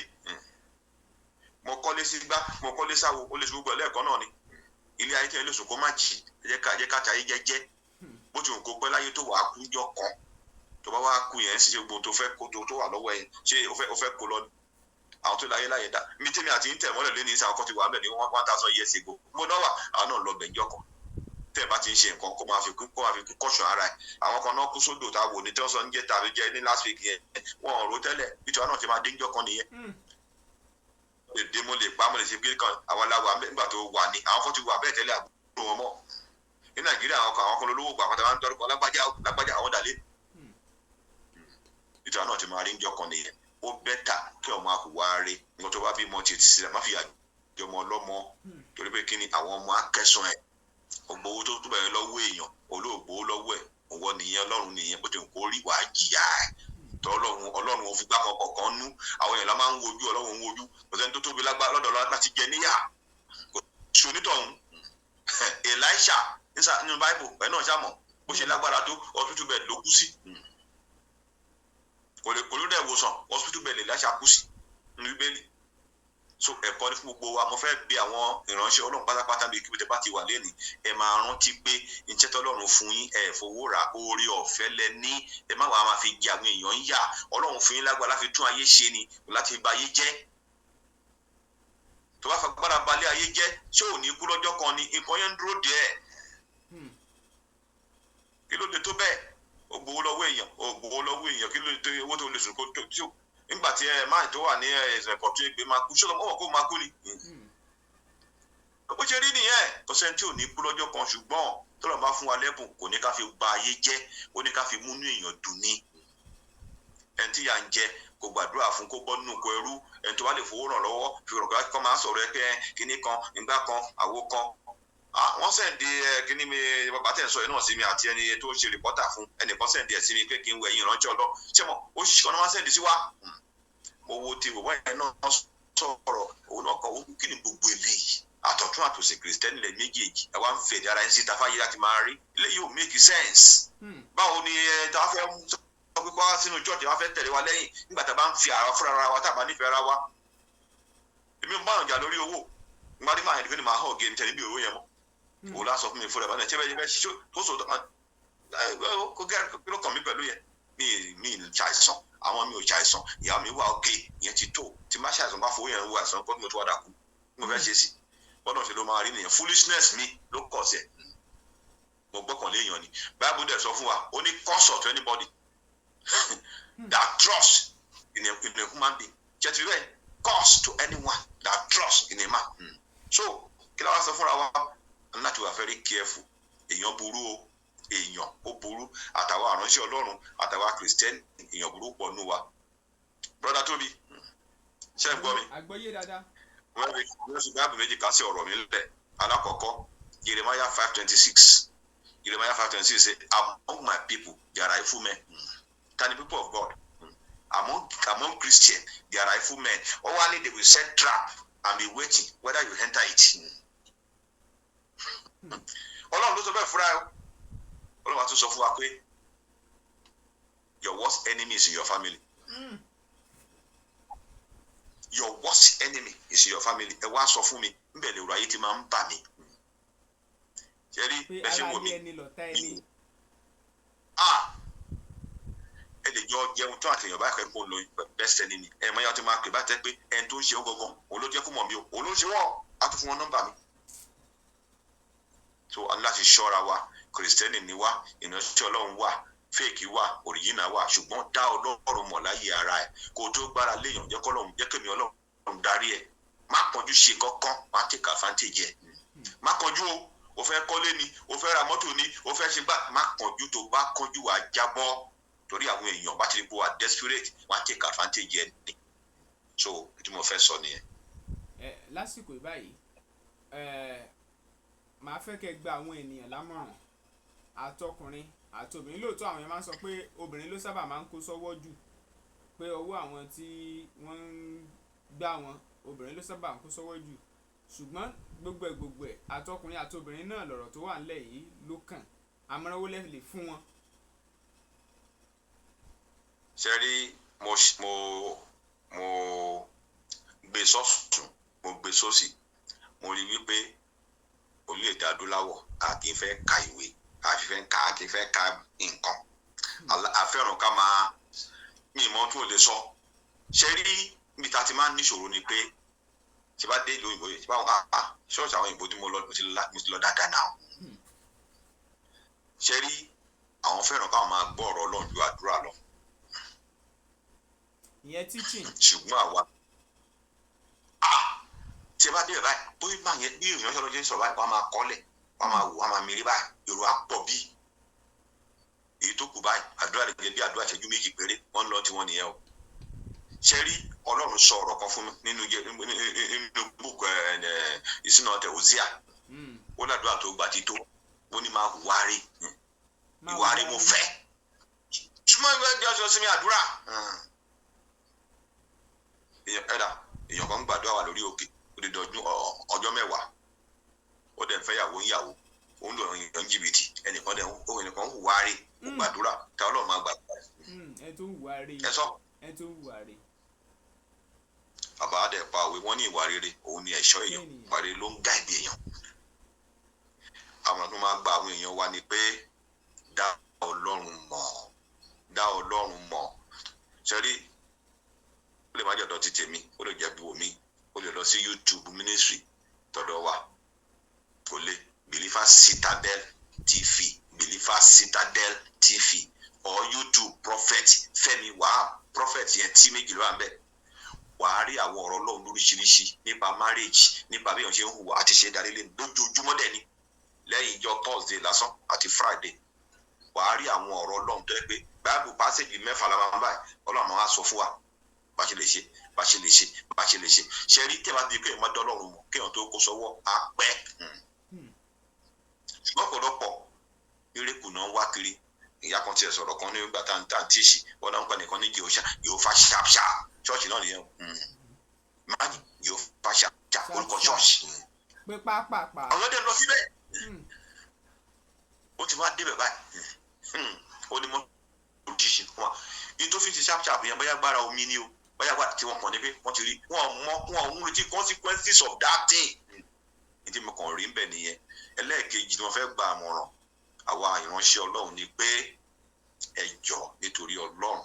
mo kọ́lé sí gbá mo kọ́lé sáwo ó lè ṣe gbogbo ẹlẹ́ẹ̀kan náà ni ilé ayé tí ẹ lè sùn kó má jì ẹ jẹ́ ká ta ayé jẹ́jẹ́ bó ti wù kó pẹ́ láyé tó wàá kú jọ kan tó bá wá kú yẹn ṣe gbogbo tó fẹ́ kó tó wà lọ́wọ́ ẹ ṣé o fẹ́ kó lọ àwọn tó láyé dá mi tèmi àti ń tẹ̀ mọ́lẹ̀ lé ní ìsàwọn kan ti wà bẹ́ẹ̀ ní 1,000 years ago mo náà wà àwọn náà lọ bẹ̀jọ́ kan tẹ́ ẹ bá ti ń ṣe nǹkan kó máa fi kú kọ́ṣọ́ ara ẹ̀ àwọn kan náà kú sódò tá a wò ní tí wọ́n sọ ń jẹ́ tàbí jẹ́ ní last week yẹn wọn ò rò tẹ́lẹ̀ nítorí náà ti máa déńjọ́ kan nìyẹn èdè mo lè pa mo lè ṣe pé kan àwọn aláwa nígbà tó wà ní àwọn kan ti wà bẹ́ẹ̀ tẹ́lẹ̀ àbúrò wọn mọ́ ní Nàìjíríà àwọn kan lólówó gbà pátá máa ń dọ́rùkọ lágbájá àwọn dàlẹ́ nítorí náà ti máa rí ńjọ́ kan nìyẹn ó bẹ́tà kí ọmọ àkùwá rí nǹkan tó bá bí mọ́ ti sílẹ̀ má fi àjọmọ ọlọ́mọ torí pé kí ni àwọn ọmọ akẹ́sàn ẹ̀ ògbówó tó túbọ̀ yẹn lọ́wọ́ èèyàn olóògbówó lọ́wọ́ ẹ̀ òwò nìyẹn Ọlọ́run nìyẹn bó ti ń kó rí wàá jìyà ẹ̀ Ọlọ́run ò fi gbá kọ̀ọ̀kan nú àwọn èèyàn la máa ń wojú Ọlọ́run ń wojú kò sẹ́ni tó tóbi lọ́dọ̀ láti jẹ níyà kò sí onítọ̀hún Elisha nínú Bible ẹ̀ náà ṣàmọ̀ bó ṣe lágbára tó ọtútù bẹ́ẹ̀ ló kú sí kò ló dẹ̀ wòsàn hospital bẹ́ẹ̀ lè láṣà kú sí ní Bíbélì so ẹ̀kọ́ ní fún gbogbo wa mo fẹ́ bi àwọn ìránṣẹ́ Ọlọ́run pátápátá bíi kíbi tẹ́ bá ti wà lẹ́nìí ẹ máa rántí pé iṣẹ́ tọ́lọ́run fún yín ẹ fowó ra oore ọ̀fẹ́ lẹ ní ẹ má wàá máa fi jẹ àwọn èèyàn ń yà Ọlọ́run fún yín lágbára láti tún ayé ṣe ni láti bà ayé jẹ́ tó bá fagbára balẹ̀ ayé jẹ́ ṣé ò ní kú lọ́jọ́ kan ni nǹkan yẹn ń dúró díẹ̀ kí ló dé tó bẹ́ẹ̀ ó gbowó lọ́wọ́ èèyàn kí ló dé tó owó tó lè sùn kó tó tí ó nígbà tí máa tó wà ní ẹ̀sìn ẹ̀kọ́ tó yẹ pé máa kú ṣọlọ́ mọ́wọ́ kó máa kú ni bó ṣe rí nìyẹn kò sẹ́ni tí ò ní kú lọ́jọ́ kan ṣùgbọ́n tọ́lọ̀ bá fún wa lẹ́bùn kò ní ká fi ba ayé jẹ́ ó ní ká fi múnú èèyàn dùn ní ẹni tí yà ń jẹ kò gbàdúrà fún kó bọ́ nínú nǹkan ẹrú ẹni tó bá lè fowó ràn lọ́wọ́ fi rọ̀ kọ́ máa sọ̀rọ̀ ẹgbẹ́ kínní kan ìgbà kan àwo kan wọ́n sẹ̀ǹdì kínní mi bàbá tẹ̀ ń sọ yẹn náà sí mi àti ẹni tó ń ṣe rìpọ́tà fún ẹnìkan sẹ̀ǹdì ẹ̀ sí mi pé kí n wẹ̀ yín ìrànjọ́ lọ ṣé mo ó ṣì kan náà wọ́n sẹ̀ǹdì sí wa mo wo ti bàbá yẹn náà sọ̀rọ̀ òun náà kọ̀ ó kí ni gbogbo eléyìí àtọ̀tún àtòsí kìrìsìtẹ́nì lẹ̀ méjèèjì ẹ wá ń fèdè ara yín sí tafáyé láti máa rí eléyìí ò make sense báwo ni tá a fẹ́ sọ pé wá sínú church wá fẹ́ tẹ̀lé wa lẹ́yìn nígbà tá a bá ń fi ara fúnra ara wa tá a bá nífẹ̀ẹ́ ara wa èmi ń bá ọ̀jà lórí owó nígbà tí màá yẹn ní màá hàn gé nítorí bí owó yẹn mọ́ òun lásọ fún mi fúnra ẹ̀ bá ṣe bẹ́ẹ̀ tó so kó ló kàn mí pẹ̀lú yẹn mi ṣàìsàn àwọn mi ò ṣàìsàn ìyá mi wà òkè ìyẹn ti tó tí má ṣàìsàn bá fowó yẹn wo àìsàn kó mo tó wá dà kú mo fẹ́ ṣe sí bọ́dọ̀ ṣe ló máa rí nìyẹn foolishness mi ló kọ̀ sí ẹ̀ mo gbọ́kànlé èèyàn ni Bible dẹ̀ sọ fún wa ó ní consult to anybody that trust in a human being jẹ́ ti rẹ̀ cause to anyone that trust in a man so kí la wá sọ fúnra wa láti wà very careful èèyàn burú o èèyàn ó burú àtàwọn àránṣẹ́ Ọlọ́run àtàwọn Christian èèyàn burú pọ̀ nù wa brother Tóbi ṣé ẹ gbọ́ mi. àgbọ́yé dáadáa. wọ́n sì báàbù méjì kan sí ọ̀rọ̀ mi lẹ̀ alákọ̀ọ́kọ́ Jeremiah 5:26 Jeremiah 5:26 say among my people there are evil men tani people of God among Christians there are evil men only they will set trap and be waiting whether you enter it. Ọlọ́run ló sọ bẹ́ẹ̀ fúnra ẹ̀ Ọlọ́run àti sọ fún wa pé your worst enemy is in your family. Your worst enemy is in your family. Ẹ wá sọ fún mi nbẹ lè rọ ayé tí máa ń bà mí. Ṣẹ́rí bẹ́ẹ̀ ṣe wò mí. Ẹ lè jọ jẹun tó àtẹ̀yàn báyìí pé kó lo best enemy. Ẹ mọ̀ yàtọ̀ tí máa pè bá tẹ́ pé ẹni tó ń ṣe ó gangan òun ló jẹ́ kó mọ̀ mí o òun ló ń ṣe wọ́n á tún fún wọn nọ́mbà mi. So a ní láti ṣọ́ra wa kìrìsìtẹ́nì ni wá ìránṣẹ́ Ọlọ́run wà fake wà òrìjìnà wà ṣùgbọ́n dá Ọlọ́run mọ̀ láyé ara ẹ̀ kó tó gbára léèyàn jẹ́ kọ́lọ́run jẹ́ kémi Ọlọ́run darí ẹ̀ má kánjú ṣe kankan má take advantage ẹ̀ má kánjú o fẹ́ kọ́lé ni o fẹ́ ra mọ́tò ni o fẹ́ ṣe gbá má kánjú tó bá kánjú wà jábọ́ torí àwọn èèyàn bá ti rí bó wà desperate wá take advantage ẹ̀ ni so tí mo fẹ́ sọ nìyẹn. lásìkò báyìí màá fẹ́ kẹ́ gba àwọn ènìyàn lámọ̀ràn àtọkùnrin àti obìnrin lóòótọ́ àwọn yẹn máa ń sọ pé obìnrin ló sábà máa ń kó sọ́wọ́ jù pé ọwọ́ àwọn tí wọ́n ń gbá wọn obìnrin ló sábà ń kó sọ́wọ́ jù ṣùgbọ́n gbogbo ẹ̀ àtọkùnrin àti obìnrin náà lọ̀rọ̀ tó wà nílẹ̀ yìí ló kàn àmọ̀ràn wo lẹ lè fún wọn. ṣe rí mo gbé sọ́sùn mo gbé sósì mo rí wípé orílẹ̀-èdè adúláwọ̀ a kì í fẹ́ ka ìwé a kì í fẹ́ ka nǹkan àfẹ́ràn ká máa mi ìmọ̀ tó lè sọ ṣe rí níbi tá a ti máa ń níṣòro ni pé tí bá dé ìlú òyìnbó yìí tí bá wọn ṣọ́ọ̀ṣì àwọn òyìnbó tí mo ti lọ dáadáa náà ṣe rí àwọn fẹ́ràn káwọn máa gbọ́ ọ̀rọ̀ Ọlọ́run ju àdúrà lọ. ìyẹn teaching. ṣùgbọ́n àwa tí ẹ bá dé báyìí bóyá máa yẹn bí èèyàn ṣọlọ́jọ́ ń sọ̀rọ̀ báyìí wọ́n á máa kọ́lẹ̀ wọ́n á máa wò wọ́n á máa mìírí báyìí èrò á pọ̀ bí èyí tó kù báyìí àdúrà lè jẹ́ bí àdúrà ìṣẹ́jú méjì péré wọ́n lọ tí wọ́n nìyẹn o. ṣe rí Ọlọ́run sọ ọ̀rọ̀ kan fún mi nínú búùkù ìsúná ọ̀tẹ̀ Hosea ó ládùúgbà tó gbà tító ó ní máa hùwárí ìwárí mo fẹ́ ṣùgbọ́n ìwé ẹgbẹ́ ọ̀ṣọ́ sí mi àdúrà èèyàn kan gbàdúrà wà lórí òkè odidi ọjọ́ mẹ́wàá ó dẹ̀ fẹ́ yàwó yàwó òun lò ń jìbìtì ẹnìkan hùwárí ó gbàdúrà tá Ọlọ́run máa gbàdúrà. ẹ tó hùwárí ẹ sọ. ẹ tó hùwárí. bàbá adẹ pa òwe wọn ní ìwà rere òun ni ẹ̀ṣọ́ èèyàn ìwà rere ló ń gá ìdí èèyàn. àwọn tó máa gba àwọn èèyàn wa ni pé dá Ọlọ́run mọ̀ ṣẹ́rí ó lè má jẹ́ ọ̀dọ̀ ti tèmi ó lè jẹ́ bí omi o lè lọ sí YouTube ministry tọ̀dọ̀ wa kò lè Believer Citadel TV or YouTube Prophet Fẹ́mi Wahab prophet yẹn tí méjì ló wà ń bẹ̀. Wàá rí àwọn ọ̀rọ̀ Ọlọ́run lóríṣiríṣi nípa marriage, nípa bí èèyàn ṣe ń hùwà àti ṣe darí lé lójoojúmọ́ dẹ̀ ni lẹ́yìn ìjọ Thursday lásán àti Friday. Wàá rí àwọn ọ̀rọ̀ Ọlọ́run tó yẹ pé Bible passage 6 la máa ń báyìí Ọlọ́run á sọ fún wa bá ṣe lè ṣe. Ṣe rí tẹ́ bá di pé èèyàn máa dán Ọlọ́run mọ̀ kéèyàn tó kó sọ́wọ́ á pẹ́. Ṣùgbọ́n ọ̀pọ̀lọpọ̀ erékù náà wá kiri. Ìyá kan tiẹ̀ sọ̀rọ̀ kan nígbà tá à ń tíṣì wọ́n náà ń pa nìkan ní Jèhófà ṣáṣá ṣọ́ọ̀ṣì náà nìyẹn máàní Jèhófà ṣáṣá orúkọ ṣọ́ọ̀ṣì. pé pápápá. àwọn ọdẹ lọ síbẹ̀ ó ti wá débẹ̀ báyìí ó ní mọ́tò díṣì fún wa ní tó fi ti ṣáṣá yẹn bóyá gbára omi ni o bóyá gbára tí wọ́n kàn ní pé wọ́n ti rí wọ́n ń retí consequences of that thing. ní tí mo kàn rí ń bẹ̀ nìyẹn. Ẹlẹ́ẹ̀kejì ni wọ́n fẹ́ gba àmọ̀ràn àwa ìránṣẹ́ Ọlọ́run ni pé ẹ jọ̀ọ́ nítorí Ọlọ́run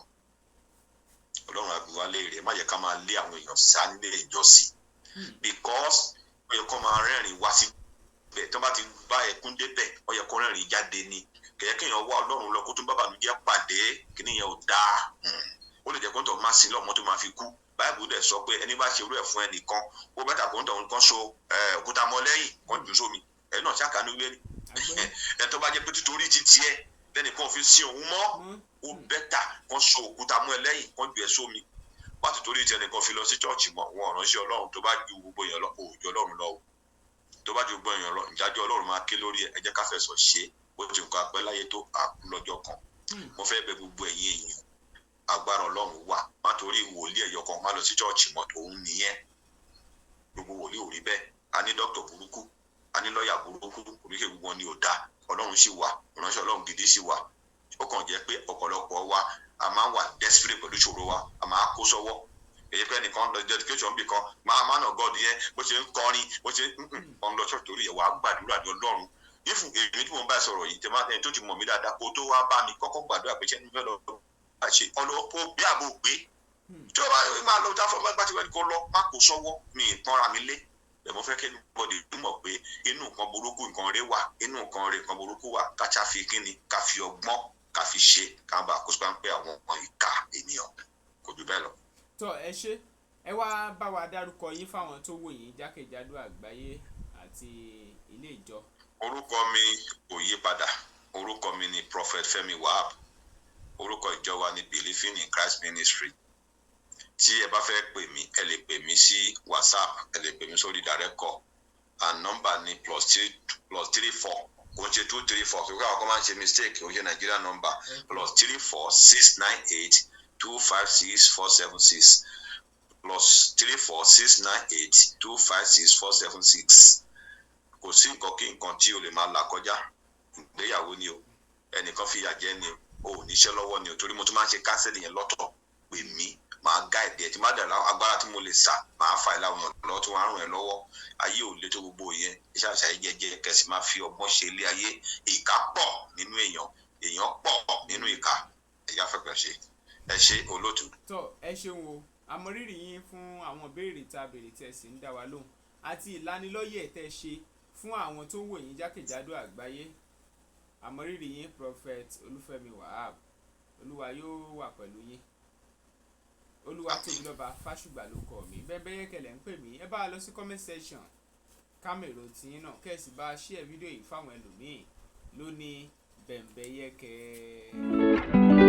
àbíwá léèrè má yẹ ká máa lé àwọn èèyàn sá nílé ìjọsìn because ó yẹ kó máa rẹ́rìn wá sí ibẹ̀ tó bá ti bá ẹkún débẹ̀ ó yẹ kó rẹ́rìn jáde ni kẹ̀yẹ́ kéèyàn wá Ọlọ́run lọ kó tún bá bànújẹ́ pàdé kíní yẹn ò dáa. Ó lè jẹ́ kó ń tọ̀ máa sin lọ́mọ tó máa fi kú. Báìbù dẹ̀ sọ pé ẹni bá ṣe irú ẹ̀ fún ẹnìkan ó bẹ́tà kó ń tọ̀ nǹkan so òkúta mọ́ lẹ́yìn kan jù sómi ẹ̀ náà ṣàkánú wẹ́rí ẹ̀ tó bá jẹ́ pé títorí ti tiẹ̀ lẹ́nìkan fi sí òun mọ́ ó bẹ́tà kan so òkúta mọ́ ẹ lẹ́yìn kan jù ẹ sómi wá títorí ti ẹnìkan fi lọ sí chọ́ọ̀chì mọ́ wọn ránṣẹ́ Ọlọ́run tó bá ju gbogbo èèyàn lọ òòjọ́ Ọlọ́run lọ tó bá ju gbogbo èèyàn lọ ìjájọ́ Ọlọ́run máa ké lórí ẹ jẹ́ ká fẹ̀sọ̀ ṣe bó ti nǹkan apẹ́ láyé tó àkú lọ́jọ́ kan. Mo fẹ́ bẹ̀ gbogbo ẹ̀yin èèyàn agbára Ọlọ́run wà má torí wòlíì ẹ̀yọ kan má lọ sí chọ́ọ̀chì mọ́ òun nìyẹn gbogbo wòlíì ò rí bẹ́ẹ̀. A ní dókítà burúkú a ní lọ́ọ̀yà burúkú oríkè gbogbo ni ò dáa Ọlọ́run sì wà ìránṣẹ́ Ọlọ́run gidi sì wà. Ó kàn jẹ́ pé ọ̀pọ̀lọpọ̀ wa a máa ń wà desperate pẹ̀lú ìṣòro wa a máa kó sọ́wọ́ èyí pé ẹnìkan lọ dedication bì kan man of God yẹn bó ṣe ń kọrin bó ṣe ń lọ ṣọ́ọ̀ṣì torí ẹ̀ wà á gbàdúrà ní Ọlọ́run. Ìfún èmi tí mo bá sọ̀rọ̀ yìí ẹni tó ti mọ̀ mí dáadáa kó tó wá bá mi kọ́kọ́ gbàdúrà pé ṣé ní fẹ́ lọ àṣe ọlọ́pọ̀ bí àbò gbé tí ó bá máa lọ jáfọ́ bá ti wẹ́n kó lọ má kó sọ́wọ́ mi ìtọ́ra mi lé mo fẹ́ kí everybody mọ̀ pé inú nǹkan burúkú nǹkan rẹ̀ wà inú nǹkan rẹ̀ nǹkan burúkú wà káṣá fi kíni ká fi ọgbọ́n ká fi ṣe ká bá kó sọ́kàn pé àwọn ọmọ ìka ènìyàn kò jù bẹ́ẹ̀ lọ. tó ẹ ṣe ẹ wá bá wa dárúkọ yín fáwọn tó wò yín jákèjádò àgbáyé àti ilé ìjọ. Orúkọ mi kò yí padà orúkọ mi ni Prophet Fẹ́mi Wahab orúkọ ìjọ wa ni Believing in Christ Ministry. Tí ẹ bá fẹ́ pè mí ẹ lè pè mí sí WhatsApp ẹ lè pè mí sórí direct call and number ni +34 kò ń ṣe 234 kò káwọn kan máa ń ṣe mistake kò ń ṣe Nigeria number +34 698 256 476 +34 698 256 476. Kò sí nǹkan kí nǹkan tí o lè máa là kọjá ìgbéyàwó ni o ẹnìkan fi ìyà jẹ ni o ò níṣẹ́ lọ́wọ́ ni o torí mo tún máa ń ṣe kánsẹ́lì yẹn lọ́tọ̀ pè mí máa gáìdì ẹ̀ tí má dẹ̀ agbára tí mo lè sà máa fa ìlà wọn lọ́wọ́ tí wọ́n á ràn ẹ́ lọ́wọ́ ayé ò lè tó gbogbo yẹn iṣẹ́ àṣà yìí jẹ́jẹ́ kẹsì máa fi ọgbọ́n ṣe ilé ayé ìka pọ̀ nínú èèyàn pọ̀ nínú ìka ẹ̀yà fẹ́pẹ́ ṣe ẹ ṣe olóòtú. tó ẹ ṣeun o àmọrírì yín fún àwọn béèrè tá a béèrè tí ẹ sì ń dá wa lóhùn àti ìlanilọ́yẹ̀ tẹ́ ṣe fún àwọn tó wò yín jákèjádò àgbáyé àmọrírì yín Prophet Olúfẹ́mi Wahab Olúwa yóò wà pẹ̀lú yín. Olúwatóbilọ́ba Fásùgbà ló kọ mí Bẹ́mbẹ́yẹ́kẹ́ ń pè mí ẹ bá a lọ sí comment section kámẹ́rò tiyín náà kẹ́sì bá a share fídíò yìí fáwọn ẹlòmíì lónìí Bẹ́mbẹ́yẹ́kẹ́.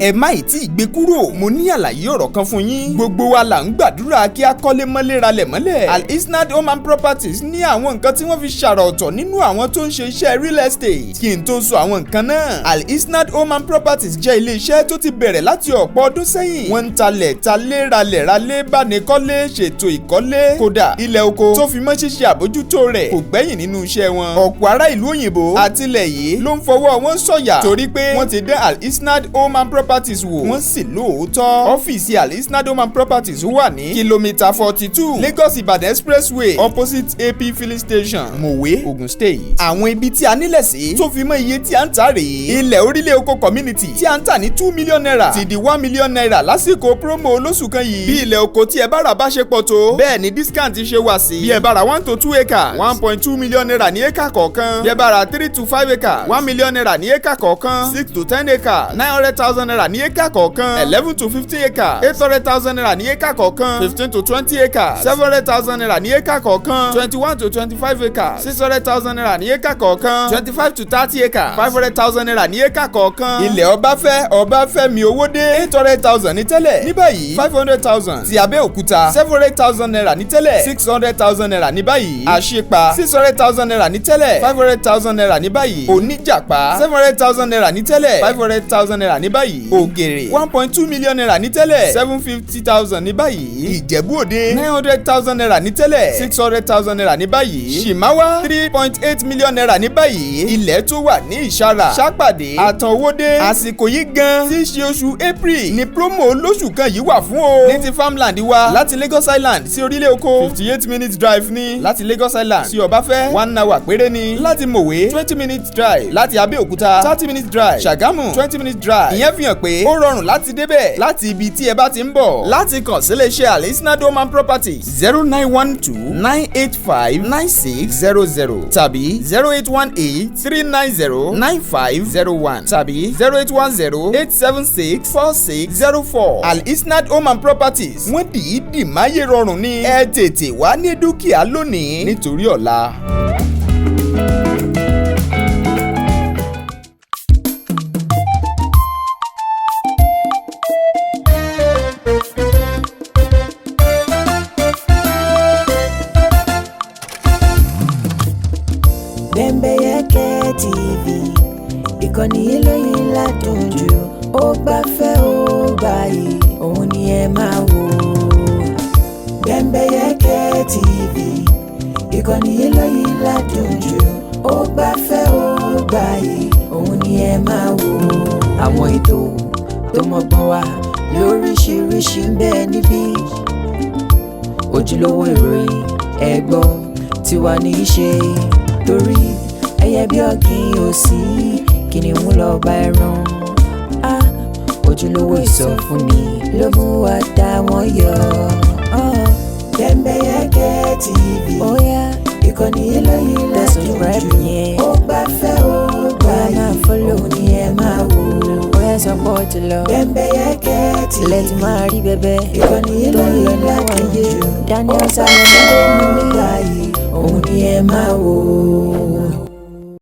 ẹ má ì tí ì gbé kúrò mo ní àlàyé ọ̀rọ̀ kan fún yín gbogbo wa là ń gbàdúrà kí a kọ́lé mọ́lé ralẹ̀ mọ́lẹ̀ Al-Isnad Home and Properties ní àwọn nǹkan tí wọ́n fi ṣàrà ọ̀tọ̀ nínú àwọn tó ń ṣe iṣẹ́ real estate kí n tó sọ àwọn nǹkan náà Al-Isnad Home and Properties jẹ́ ilé iṣẹ́ tó ti bẹ̀rẹ̀ láti ọ̀pọ̀ ọdún sẹ́yìn wọ́n ń talé ralẹ̀ bánikọ́lé ṣètò ìkọ́lé kódà ilẹ̀ oko tó fi mọ́ ṣíṣe àbójútó rẹ̀ kò gbẹ́yìn nínú iṣẹ́ wọn ọ̀pọ̀ ará ìlú òyìnbó àtilẹ̀ yìí ló ń fọwọ́ wọn sọ̀yà torí pé wọ́n ti dá Al-Isnad Home and Properties Properties wò wọ́n sì lóòótọ́. ọ́fíìsì Al-Isnad Home and Properties wà ní kìlómítà 42 Lagos Ibadan Expressway opposite AP filling station Mòwe, Ogun State. àwọn ibi tí a nílẹ̀ sí tó fi mọ́ iye tí a ń tà rèé. ilẹ̀ orílẹ̀ oko community tí a ń tà ní 2 million naira ti di 1 million naira lásìkò promo olóṣù kan yìí. bí ilẹ̀ oko tí ẹ bá rà bá ṣe pọ̀ tó bẹ́ẹ̀ ni discount ṣe wà sí. bí ẹ bá ra 1 to 2 acres 1.2 million naira ní éka kọ̀ọ̀kan. bí ẹ bá ra 3 to 5 acres 1 million naira ní éka kọ̀ọ̀kan. 6 to 10 acres 900,000 naira ní éka kọ̀ọ̀kan. 11 to 15 acres 800,000 naira ní éka kọ̀ọ̀kan. 15 to 20 acres 700,000 naira ní éka kọ̀ọ̀kan. 21 to 25 acres 600,000 naira ní éka kọ̀ọ̀kan. 25 to 30 acres 500,000 naira ní éka kọ̀ọ̀kan. ilẹ̀ Ọbáfẹ́mi Owódé 800,000 ní tẹ́lẹ̀ ní báyìí 500,000. ti Abẹ́òkúta 700,000 naira ní tẹ́lẹ̀ 600,000 naira ní báyìí. Àṣìpa 600,000 naira ní tẹ́lẹ̀ 500,000 naira ní báyìí. Oníjàpá 700,000 naira ní tẹ́lẹ̀ 500,000 naira ní báyìí. Ògèrè 1.2 million naira ní tẹ́lẹ̀ 750,000 ní báyìí. Ìjẹ̀bú Òde 900,000 naira ní tẹ́lẹ̀ 600,000 naira ní báyìí. Ṣìmáwá 3.8 million naira ní báyìí. ilẹ̀ tó wà ní Ìṣàrà Ṣàpàdé Àtànwódé. àsìkò yìí gan tí í ṣe oṣù April ni promo olóṣù kan yìí wà fún o. ní ti farmland wa láti Lagos Island sí orílẹ̀ oko 58 minutes drive ní. láti Lagos Island sí Ọbáfẹ́ 1 hour péré ní. láti Mòwe 20 minutes drive. láti Abẹ́òkúta 30 minutes drive. Ṣàgámù 20 minutes drive. ìyẹn fi hàn pé ó rọrùn láti débẹ̀ láti ibi tí ẹ bá ti ń bọ̀. láti kàn sí iléeṣẹ́ Al-Isnad Home and Properties 0912-985-9600 tàbí 0818-390-9501 tàbí 0810-876-4604. Al-Isnad Home and Properties wọ́n dìídì máyé rọrùn ní. ẹ tètè wá ní dúkìá lónìí nítorí ọ̀la. Bembeyeke TV ìkànnì eléyìí ládùn jù ó gbafẹ́ ó gbààyè òun ni ẹ máa wò. Bembeyeke TV ìkànnì eléyìí ládùn jù ó gbafẹ́ ó gbààyè òun ni ẹ máa wò. àwọn ètò tó mọ́gbọ́n wá lóríṣiríṣi ń bẹ níbí. ojúlówó ìròyìn ẹ̀gbọ́n tiwa ní í ṣe torí ẹyẹ bí ọ̀gìn òsì kìnìún lọ bá ẹran. ojúlówó ìsọfúnni ló mú wa dá wọn yọ. Bembeyeke TV ìkànnì eléyìí ládùn jù ó gbafẹ́ ó gbààyè òun ni ẹ máa wò. Support love. Bembeyeke TV lẹ́tí máa rí bẹ́bẹ́ ìkànnì eléyìí ládùn jù Daniel Salomon òun ni ẹ máa wò.